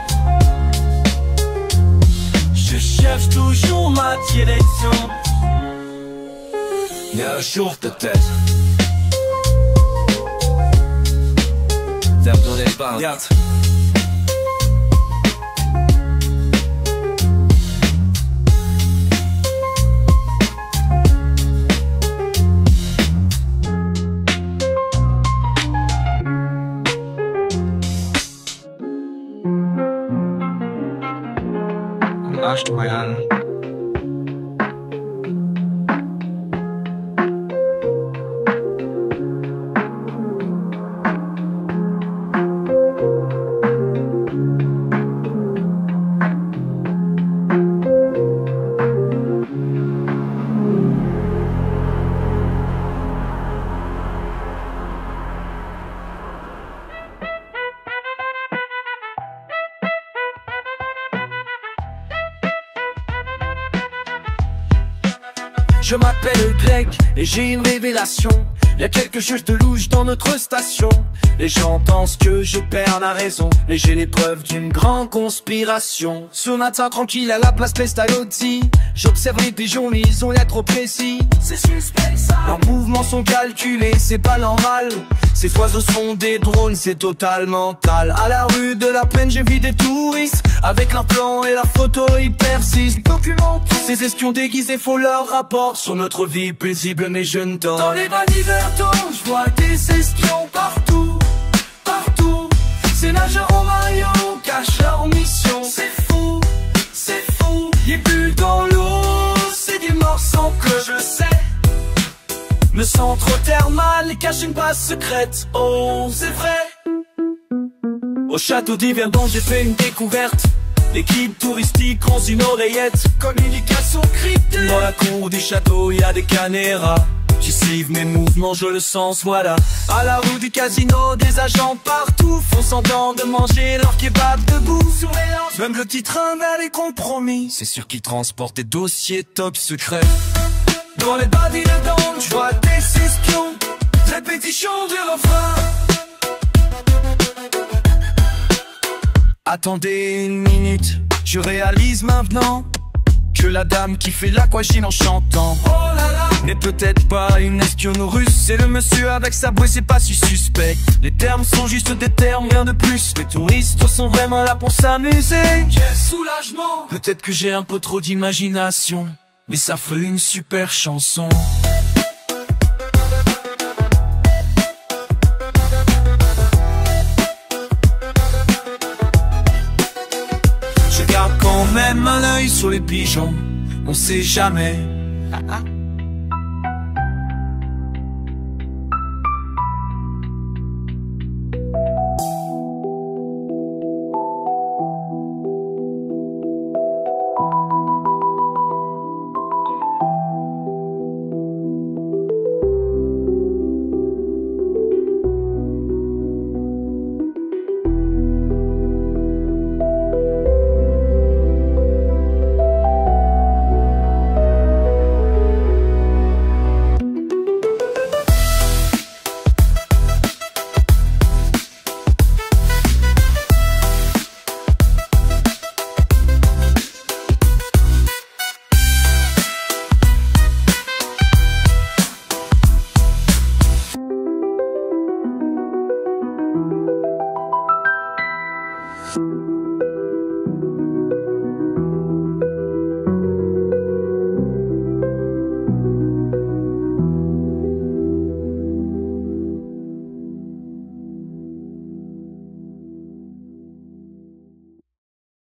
S2: toujours ma direction.
S6: Et un jour peut-être
S4: Perdonnez pas.
S2: Regarde.
S5: Lâche-toi, Yann.
S3: Je m'appelle Greg et j'ai une révélation. Y'a quelque chose de louche dans notre station. Les gens pensent que je perds la raison, mais j'ai les preuves d'une grande conspiration. Ce matin tranquille à la place Pestalozzi, j'observe les pigeons mais ils ont l'air trop précis. C'est suspect ça. Leurs mouvements sont calculés, c'est pas normal. Ces oiseaux sont des drones, c'est total mental. À la rue de la Plaine, j'ai vu des touristes avec leur plan et leur photo, ils persistent. Document ces espions déguisés font leur rapport sur notre vie paisible mais je ne dors. Dans les bas d'Yverton, je vois des espions partout, partout. Ces nageurs en Mario cachent leur mission. C'est fou, c'est fou. Y'a plus dans l'eau, c'est des morts sans que je sais. Le centre thermal cache une base secrète, oh c'est vrai. Au château d'Yverdon j'ai fait une découverte. Les guides touristiques ont une oreillette, communication cryptée. Dans la cour du château y'a des caméras qui suivent mes mouvements, je le sens, voilà. À la rue du casino, des agents partout font semblant de manger leur kebab debout. Surveillance, même le petit train vers les compromis. C'est sûr qu'ils transportent des dossiers top secrets. Dans les bas d'Yverdon, je vois des espions, répétition du refrain. Attendez une minute, je réalise maintenant que la dame qui fait l'aquagym en chantant, oh là là, n'est peut-être pas une espionne russe. C'est le monsieur avec sa voix, c'est pas si suspect. Les termes sont juste des termes, rien de plus. Les touristes sont vraiment là pour s'amuser. Quel soulagement. Peut-être que j'ai un peu trop d'imagination, mais ça fait une super chanson. Je garde quand même un œil sur les pigeons, on sait jamais.